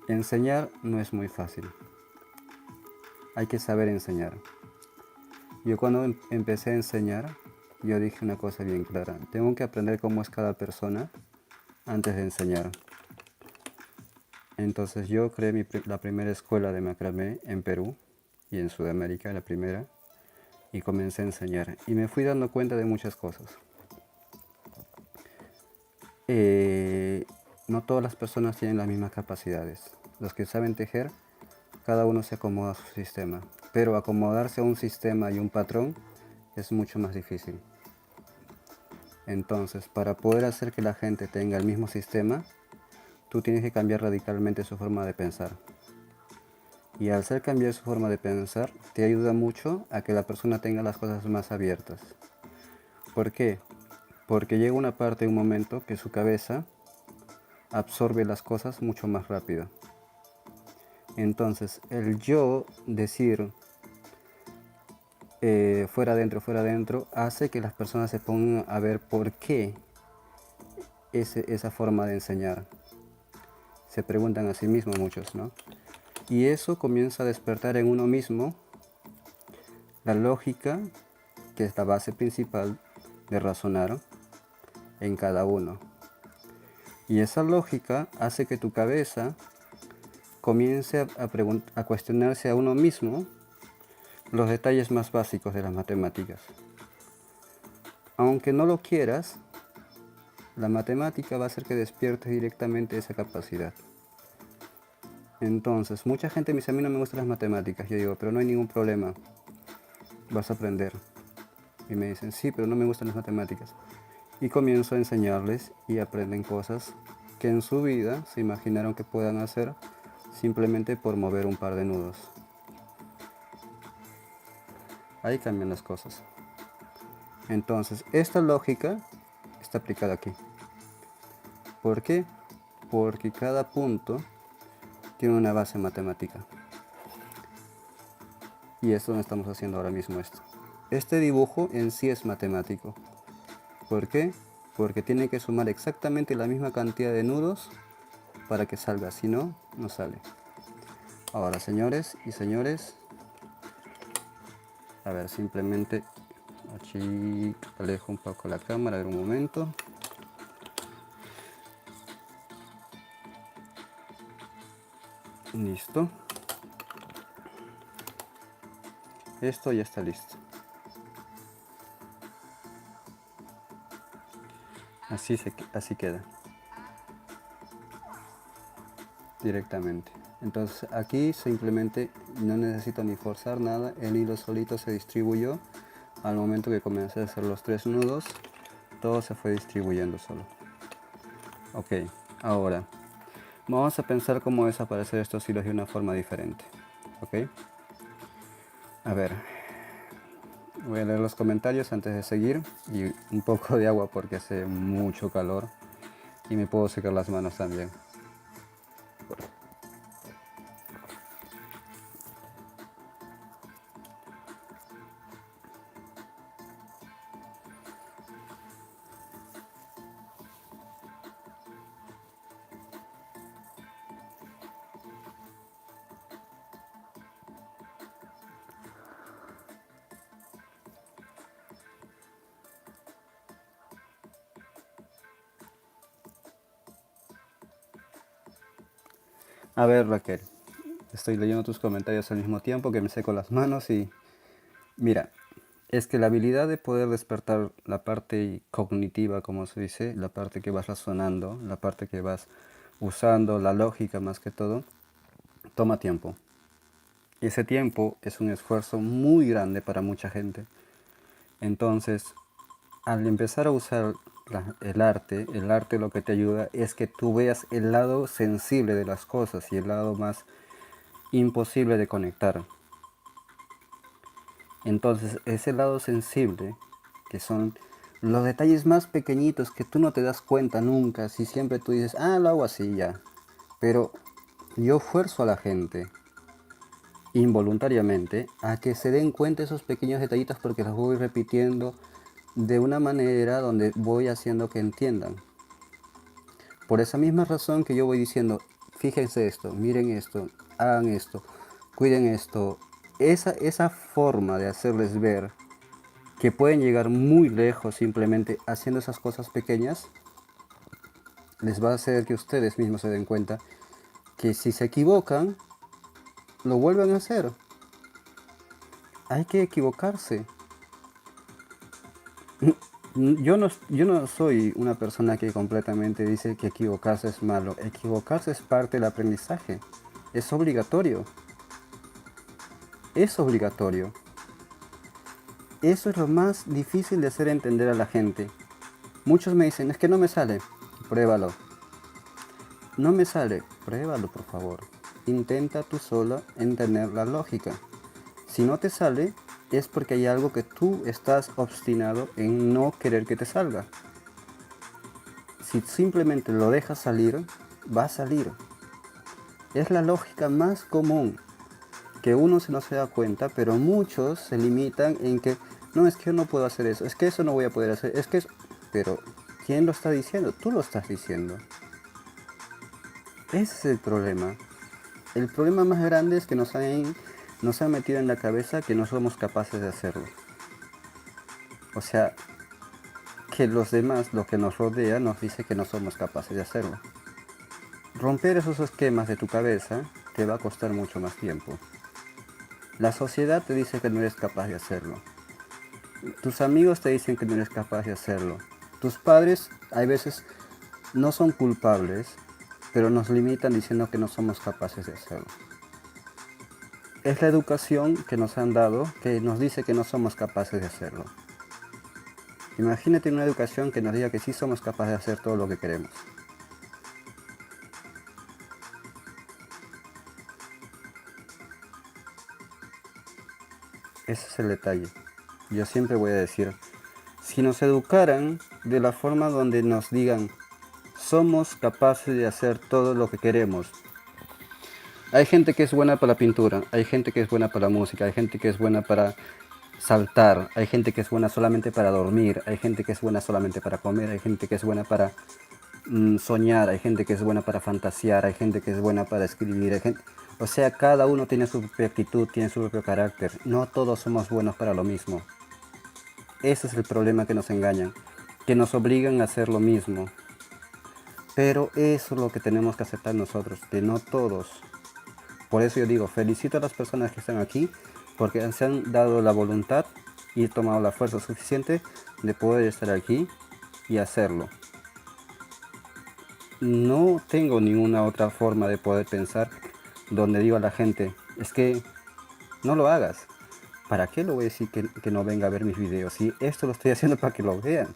Enseñar no es muy fácil. Hay que saber enseñar. Yo cuando empecé a enseñar, yo dije una cosa bien clara. Tengo que aprender cómo es cada persona antes de enseñar. Entonces yo creé la primera escuela de macramé en Perú y en Sudamérica, la primera, y comencé a enseñar. Y me fui dando cuenta de muchas cosas. No todas las personas tienen las mismas capacidades. Los que saben tejer, cada uno se acomoda a su sistema. Pero acomodarse a un sistema y un patrón es mucho más difícil. Entonces, para poder hacer que la gente tenga el mismo sistema, tú tienes que cambiar radicalmente su forma de pensar. Y al hacer cambiar su forma de pensar, te ayuda mucho a que la persona tenga las cosas más abiertas. ¿Por qué? Porque llega una parte, un momento que su cabeza absorbe las cosas mucho más rápido. Entonces, el yo decir fuera adentro, hace que las personas se pongan a ver por qué esa forma de enseñar. Se preguntan a sí mismos muchos, ¿no? Y eso comienza a despertar en uno mismo la lógica, que es la base principal de razonar en cada uno. Y esa lógica hace que tu cabeza comience a cuestionarse a uno mismo los detalles más básicos de las matemáticas. Aunque no lo quieras, la matemática va a hacer que despiertes directamente esa capacidad. Entonces, mucha gente me dice, a mí no me gustan las matemáticas. Yo digo, pero no hay ningún problema, vas a aprender. Y me dicen, sí, pero no me gustan las matemáticas. Y comienzo a enseñarles y aprenden cosas que en su vida se imaginaron que puedan hacer simplemente por mover un par de nudos. Ahí cambian las cosas. Entonces, esta lógica está aplicada aquí. ¿Por qué? Porque cada punto tiene una base matemática. Y es donde estamos haciendo ahora mismo esto. Este dibujo en sí es matemático. ¿Por qué? Porque tiene que sumar exactamente la misma cantidad de nudos para que salga, si no, no sale. Ahora, señores y señores, a ver, simplemente aquí alejo un poco la cámara, a ver un momento. Listo. Esto ya está listo. Así queda. Directamente. Entonces aquí simplemente no necesito ni forzar nada, el hilo solito se distribuyó. Al momento que comencé a hacer los 3 nudos, todo se fue distribuyendo solo. Ok, ahora vamos a pensar cómo desaparecer estos hilos de una forma diferente. Ok, a ver, voy a leer los comentarios antes de seguir y un poco de agua porque hace mucho calor y me puedo secar las manos también. A ver, Raquel, estoy leyendo tus comentarios al mismo tiempo que me seco las manos y mira, es que la habilidad de poder despertar la parte cognitiva, como se dice, la parte que vas razonando, la parte que vas usando, la lógica más que todo, toma tiempo. Y ese tiempo es un esfuerzo muy grande para mucha gente. Entonces, al empezar a usar el arte lo que te ayuda es que tú veas el lado sensible de las cosas y el lado más imposible de conectar. Entonces, ese lado sensible, que son los detalles más pequeñitos que tú no te das cuenta nunca, si siempre tú dices, ah, lo hago así ya. Pero yo fuerzo a la gente involuntariamente a que se den cuenta esos pequeños detallitos porque los voy repitiendo de una manera donde voy haciendo que entiendan. Por esa misma razón que yo voy diciendo, fíjense esto, miren esto, hagan esto, cuiden esto. Esa forma de hacerles ver que pueden llegar muy lejos simplemente haciendo esas cosas pequeñas, les va a hacer que ustedes mismos se den cuenta que si se equivocan, lo vuelven a hacer. Hay que equivocarse. Yo no soy una persona que completamente dice que equivocarse es malo. Equivocarse es parte del aprendizaje. Es obligatorio. Es obligatorio. Eso es lo más difícil de hacer entender a la gente. Muchos me dicen, es que no me sale. Pruébalo. No me sale. Pruébalo, por favor. Intenta tú sola entender la lógica. Si no te sale, es porque hay algo que tú estás obstinado en no querer que te salga. Si simplemente lo dejas salir, va a salir. Es la lógica más común, que uno no se da cuenta, pero muchos se limitan en que, no, es que yo no puedo hacer eso, es que eso no voy a poder hacer, es que eso... Pero, ¿quién lo está diciendo? Tú lo estás diciendo. Ese es el problema. El problema más grande es que nos han metido en la cabeza que no somos capaces de hacerlo. O sea, que los demás, lo que nos rodea, nos dice que no somos capaces de hacerlo. Romper esos esquemas de tu cabeza te va a costar mucho más tiempo. La sociedad te dice que no eres capaz de hacerlo. Tus amigos te dicen que no eres capaz de hacerlo. Tus padres, hay veces, no son culpables, pero nos limitan diciendo que no somos capaces de hacerlo. Es la educación que nos han dado que nos dice que no somos capaces de hacerlo. Imagínate una educación que nos diga que sí somos capaces de hacer todo lo que queremos. Ese es el detalle. Yo siempre voy a decir, si nos educaran de la forma donde nos digan, somos capaces de hacer todo lo que queremos. Hay gente que es buena para la pintura, hay gente que es buena para la música, hay gente que es buena para saltar, hay gente que es buena solamente para dormir, hay gente que es buena solamente para comer, hay gente que es buena para soñar, hay gente que es buena para fantasear, hay gente que es buena para escribir, o sea, cada uno tiene su propia actitud, tiene su propio carácter, no todos somos buenos para lo mismo. Ese es el problema, que nos engañan, que nos obligan a hacer lo mismo. Pero eso es lo que tenemos que aceptar nosotros, que no todos. Por eso yo digo, felicito a las personas que están aquí, porque se han dado la voluntad y tomado la fuerza suficiente de poder estar aquí y hacerlo. No tengo ninguna otra forma de poder pensar donde digo a la gente, es que no lo hagas. ¿Para qué lo voy a decir que no venga a ver mis videos? Si esto lo estoy haciendo para que lo vean.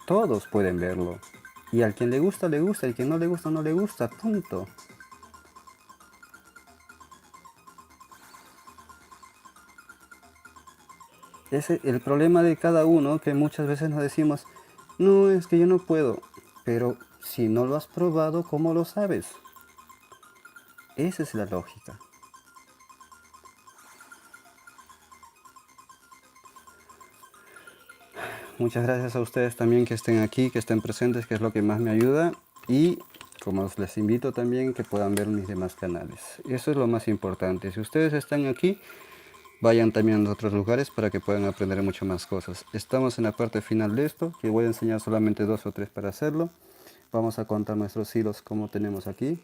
Todos pueden verlo. Y al quien le gusta, al quien no le gusta, no le gusta, punto. Ese es el problema de cada uno, que muchas veces nos decimos, no, es que yo no puedo. Pero si no lo has probado, ¿cómo lo sabes? Esa es la lógica. Muchas gracias a ustedes también que estén aquí, que estén presentes, que es lo que más me ayuda. Y como les invito también que puedan ver mis demás canales. Eso es lo más importante. Si ustedes están aquí, vayan también a otros lugares para que puedan aprender mucho más cosas. Estamos en la parte final de esto, que voy a enseñar solamente 2 o 3 para hacerlo. Vamos a contar nuestros hilos como tenemos aquí.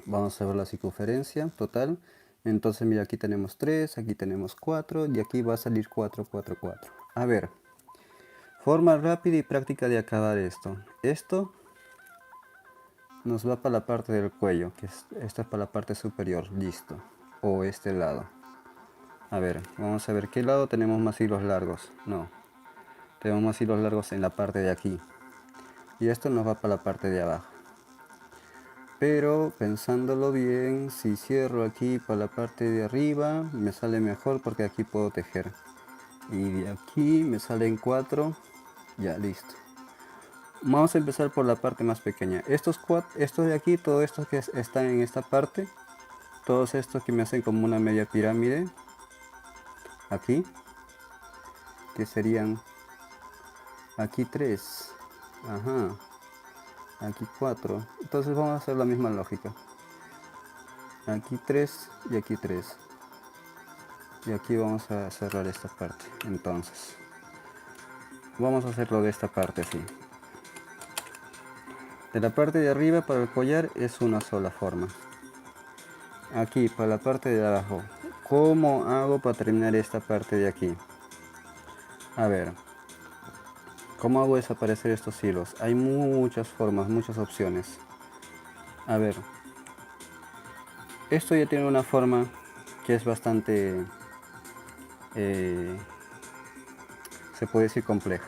Vamos a ver la circunferencia total. Entonces mira, aquí tenemos 3, aquí tenemos 4 y aquí va a salir 4, 4, 4. A ver, forma rápida y práctica de acabar esto. Esto nos va para la parte del cuello, que esta es para la parte superior, listo. O este lado. A ver, vamos a ver qué lado tenemos más hilos largos. No, tenemos más hilos largos en la parte de aquí. Y esto nos va para la parte de abajo. Pero pensándolo bien, si cierro aquí para la parte de arriba, me sale mejor porque aquí puedo tejer. Y de aquí me salen 4, ya listo. Vamos a empezar por la parte más pequeña. Estos de aquí, todos estos que están en esta parte, todos estos que me hacen como una media pirámide, aquí, que serían aquí 3, ajá, aquí 4. Entonces vamos a hacer la misma lógica. Aquí 3 y aquí 3. Y aquí vamos a cerrar esta parte. Entonces, vamos a hacerlo de esta parte así. De la parte de arriba para el collar es una sola forma. Aquí para la parte de abajo, ¿cómo hago para terminar esta parte de aquí? A ver, ¿cómo hago desaparecer estos hilos? Hay muchas formas, muchas opciones. A ver, esto ya tiene una forma que es bastante, se puede decir, compleja.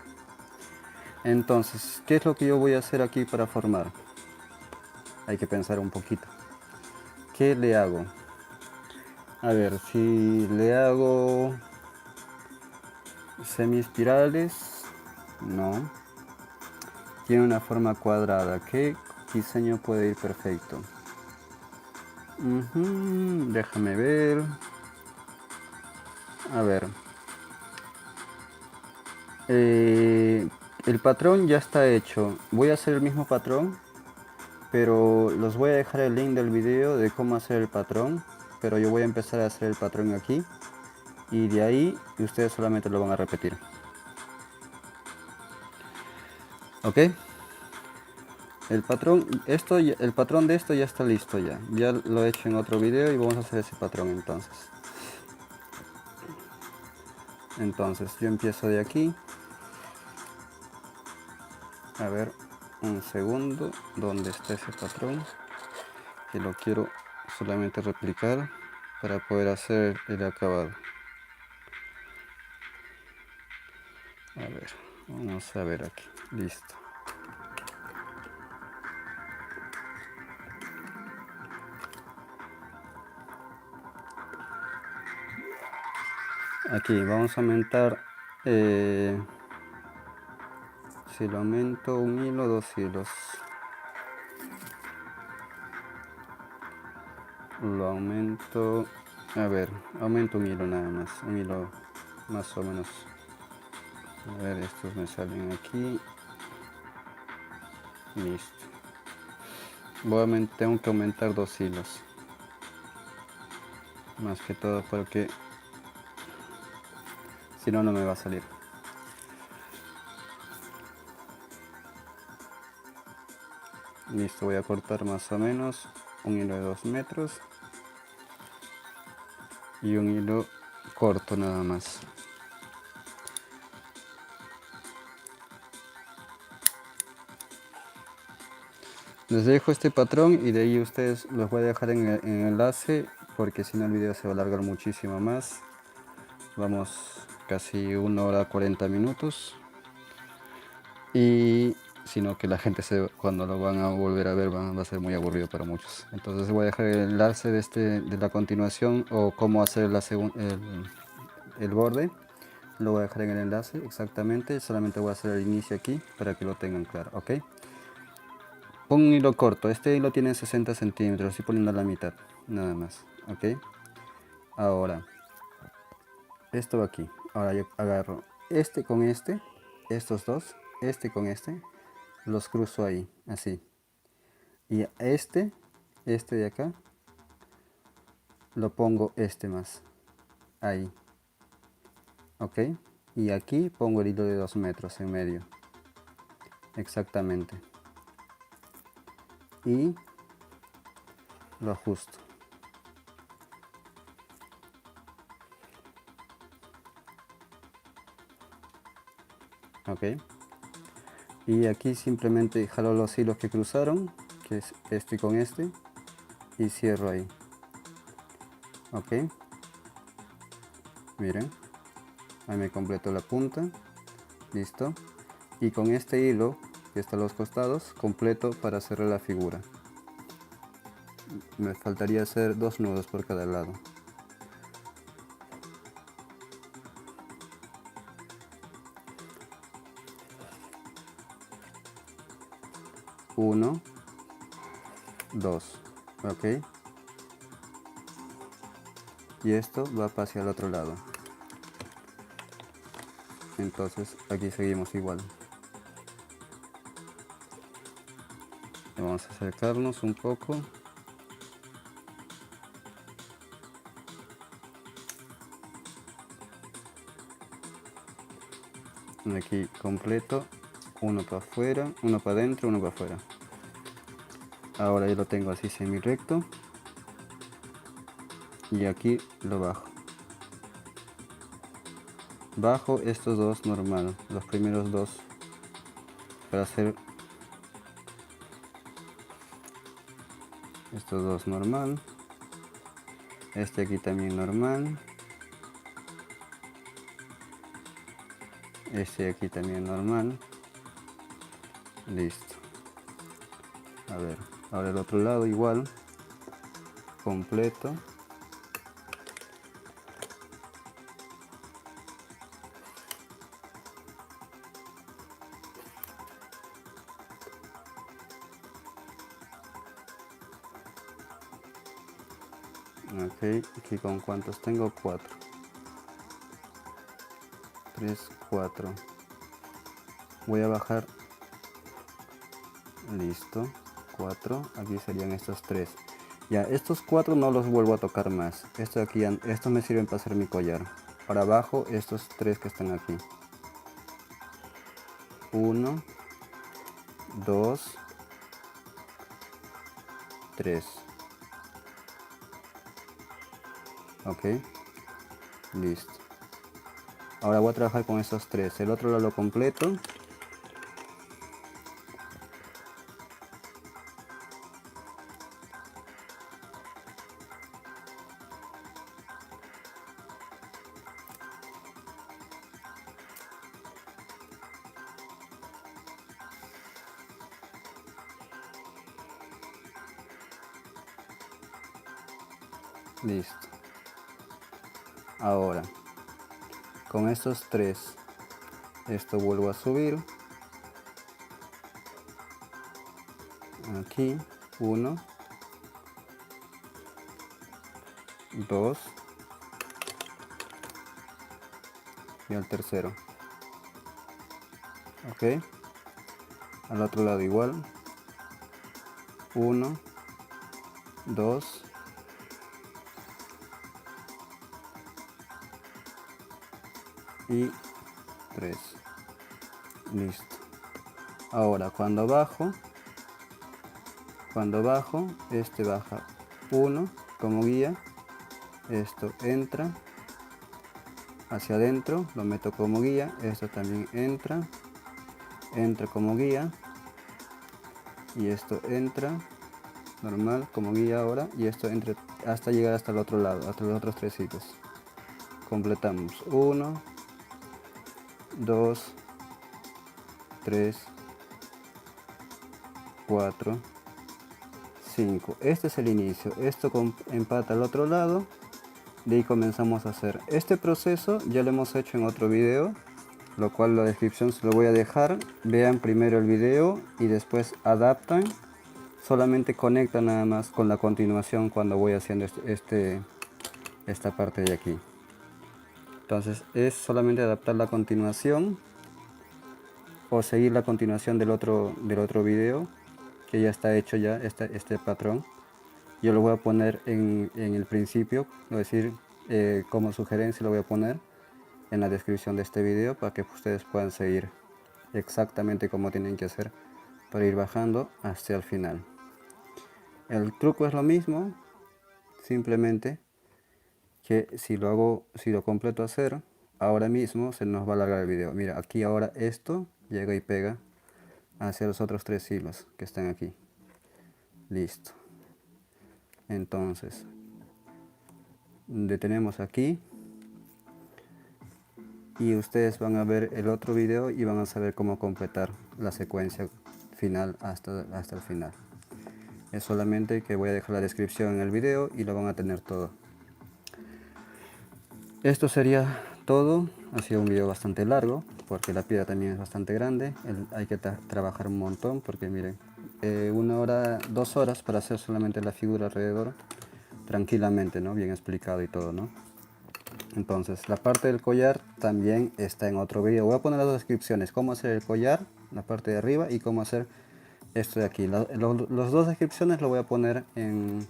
Entonces, ¿qué es lo que yo voy a hacer aquí para formar? Hay que pensar un poquito. ¿Qué le hago? A ver, si le hago semiespirales, no. Tiene una forma cuadrada. ¿Qué diseño puede ir perfecto? Déjame ver. A ver. El patrón ya está hecho. Voy a hacer el mismo patrón, pero los voy a dejar el link del video de cómo hacer el patrón. Pero yo voy a empezar a hacer el patrón aquí. Y de ahí ustedes solamente lo van a repetir. ¿Ok? El patrón de esto ya está listo ya. Ya lo he hecho en otro video y vamos a hacer ese patrón entonces. Entonces yo empiezo de aquí. A ver, un segundo. ¿Dónde está ese patrón? Que lo quiero solamente replicar para poder hacer el acabado. A ver, vamos a ver aquí. Listo. Aquí vamos a aumentar, si lo aumento un hilo, 2 hilos. Lo aumento, a ver, aumento un hilo nada más, un hilo más o menos. A ver, estos me salen aquí. Listo. Tengo que aumentar 2 hilos. Más que todo porque si no, no me va a salir. Listo, voy a cortar más o menos un hilo de 2 metros y un hilo corto nada más. Les dejo este patrón y de ahí ustedes los voy a dejar en el enlace porque si no el video se va a alargar muchísimo más. Vamos casi 1 hora 40 minutos y sino que la gente cuando lo van a volver a ver va a ser muy aburrido para muchos. Entonces voy a dejar el enlace de la continuación o cómo hacer el borde. Lo voy a dejar en el enlace exactamente, solamente voy a hacer el inicio aquí para que lo tengan claro, ¿ok? Pon un hilo corto, este hilo tiene 60 centímetros, estoy poniendo a la mitad, nada más, ¿ok? Ahora, esto va aquí, ahora yo agarro este con estos dos, este con este, los cruzo ahí, así. Y este de acá, lo pongo este más, ahí, ¿ok? Y aquí pongo el hilo de 2 metros en medio, exactamente. Y lo ajusto. Ok, y aquí simplemente jalo los hilos que cruzaron, que es este con este, y cierro ahí. Ok, miren, ahí me completo la punta, listo, y con este hilo que está a los costados completo para cerrar la figura. Me faltaría hacer 2 nudos por cada lado. Uno, dos, ok, y esto va hacia el otro lado. Entonces aquí seguimos igual. Vamos a acercarnos un poco. Aquí completo, uno para afuera, uno para adentro, uno para afuera. Ahora ya lo tengo así semi recto y aquí lo bajo estos dos normal, los primeros dos, para hacer estos dos normal, este aquí también normal, este aquí también normal. Listo. A ver, ahora el otro lado igual, completo, Ok, aquí con cuántos tengo, 4. 3, 4. Voy a bajar, listo, 4. Aquí serían estos 3. Ya, estos 4 no los vuelvo a tocar más. Esto de aquí, estos me sirven para hacer mi collar. Para abajo, estos 3 que están aquí. 1, 2, 3. Ok, listo. Ahora voy a trabajar con estos 3. El otro lado lo completo. Listo. Ahora, con estos 3, esto vuelvo a subir. Aquí, 1, 2 y al tercero. Ok, al otro lado igual. 1, 2 y 3. Listo. Ahora cuando bajo, este baja 1 como guía. Esto entra hacia adentro, lo meto como guía. Esto también entra como guía. Y esto entra normal como guía ahora. Y esto entra hasta llegar hasta el otro lado, hasta los otros 3 hilos. Completamos 1, 2, 3, 4, 5. Este es el inicio. Esto empata al otro lado. De ahí comenzamos a hacer este proceso. Ya lo hemos hecho en otro video, lo cual la descripción se lo voy a dejar. Vean primero el video y después adaptan. Solamente conectan nada más con la continuación cuando voy haciendo esta parte de aquí. Entonces es solamente adaptar la continuación o seguir la continuación del otro video que ya está hecho ya, este patrón. Yo lo voy a poner en el principio, es decir, como sugerencia lo voy a poner en la descripción de este video para que ustedes puedan seguir exactamente como tienen que hacer para ir bajando hasta el final. El truco es lo mismo, simplemente que si lo completo a hacer ahora mismo se nos va a alargar el video. Mira, aquí ahora esto llega y pega hacia los otros 3 hilos que están aquí. Listo. Entonces detenemos aquí y ustedes van a ver el otro video y van a saber cómo completar la secuencia final hasta el final. Es solamente que voy a dejar la descripción en el video y lo van a tener todo. Esto sería todo. Ha sido un video bastante largo porque la piedra también es bastante grande. Hay que trabajar un montón porque miren, 1 hora, 2 horas para hacer solamente la figura alrededor tranquilamente, ¿no? Bien explicado y todo, ¿no? Entonces la parte del collar también está en otro video. Voy a poner las dos descripciones, cómo hacer el collar, la parte de arriba, y cómo hacer esto de aquí. Las dos descripciones lo voy a poner en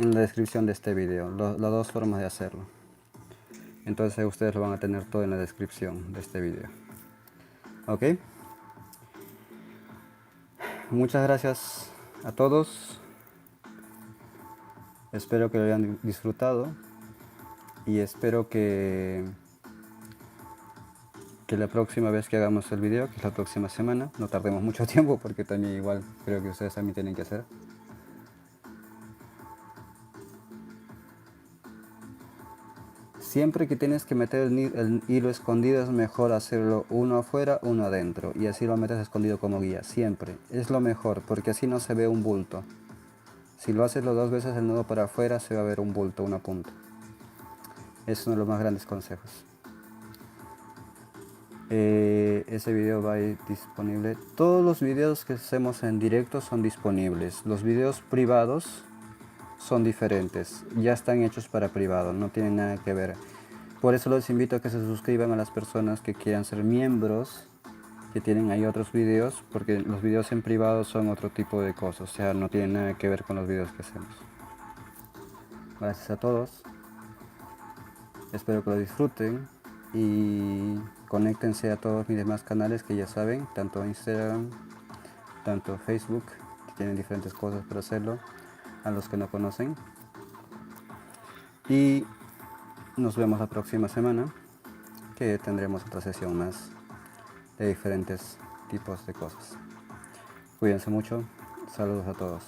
la descripción de este video, las dos formas de hacerlo. Entonces ustedes lo van a tener todo en la descripción de este video. Ok, muchas gracias a todos, espero que lo hayan disfrutado y espero que la próxima vez que hagamos el video, que es la próxima semana, no tardemos mucho tiempo porque también igual creo que ustedes también tienen que hacer. Siempre que tienes que meter el hilo escondido es mejor hacerlo uno afuera, uno adentro, y así lo metes escondido como guía, siempre. Es lo mejor porque así no se ve un bulto. Si lo haces las 2 veces el nudo para afuera se va a ver un bulto, una punta. Es uno de los más grandes consejos. Ese video va a ir disponible. Todos los videos que hacemos en directo son disponibles. Los videos privados son diferentes, ya están hechos para privado, no tienen nada que ver. Por eso los invito a que se suscriban a las personas que quieran ser miembros, que tienen ahí otros videos, porque los videos en privado son otro tipo de cosas, o sea, no tienen nada que ver con los videos que hacemos. Gracias a todos, espero que lo disfruten y conéctense a todos mis demás canales que ya saben, tanto Instagram, tanto Facebook, que tienen diferentes cosas para hacerlo, a los que no conocen. Y nos vemos la próxima semana, que tendremos otra sesión más de diferentes tipos de cosas. Cuídense mucho, saludos a todos.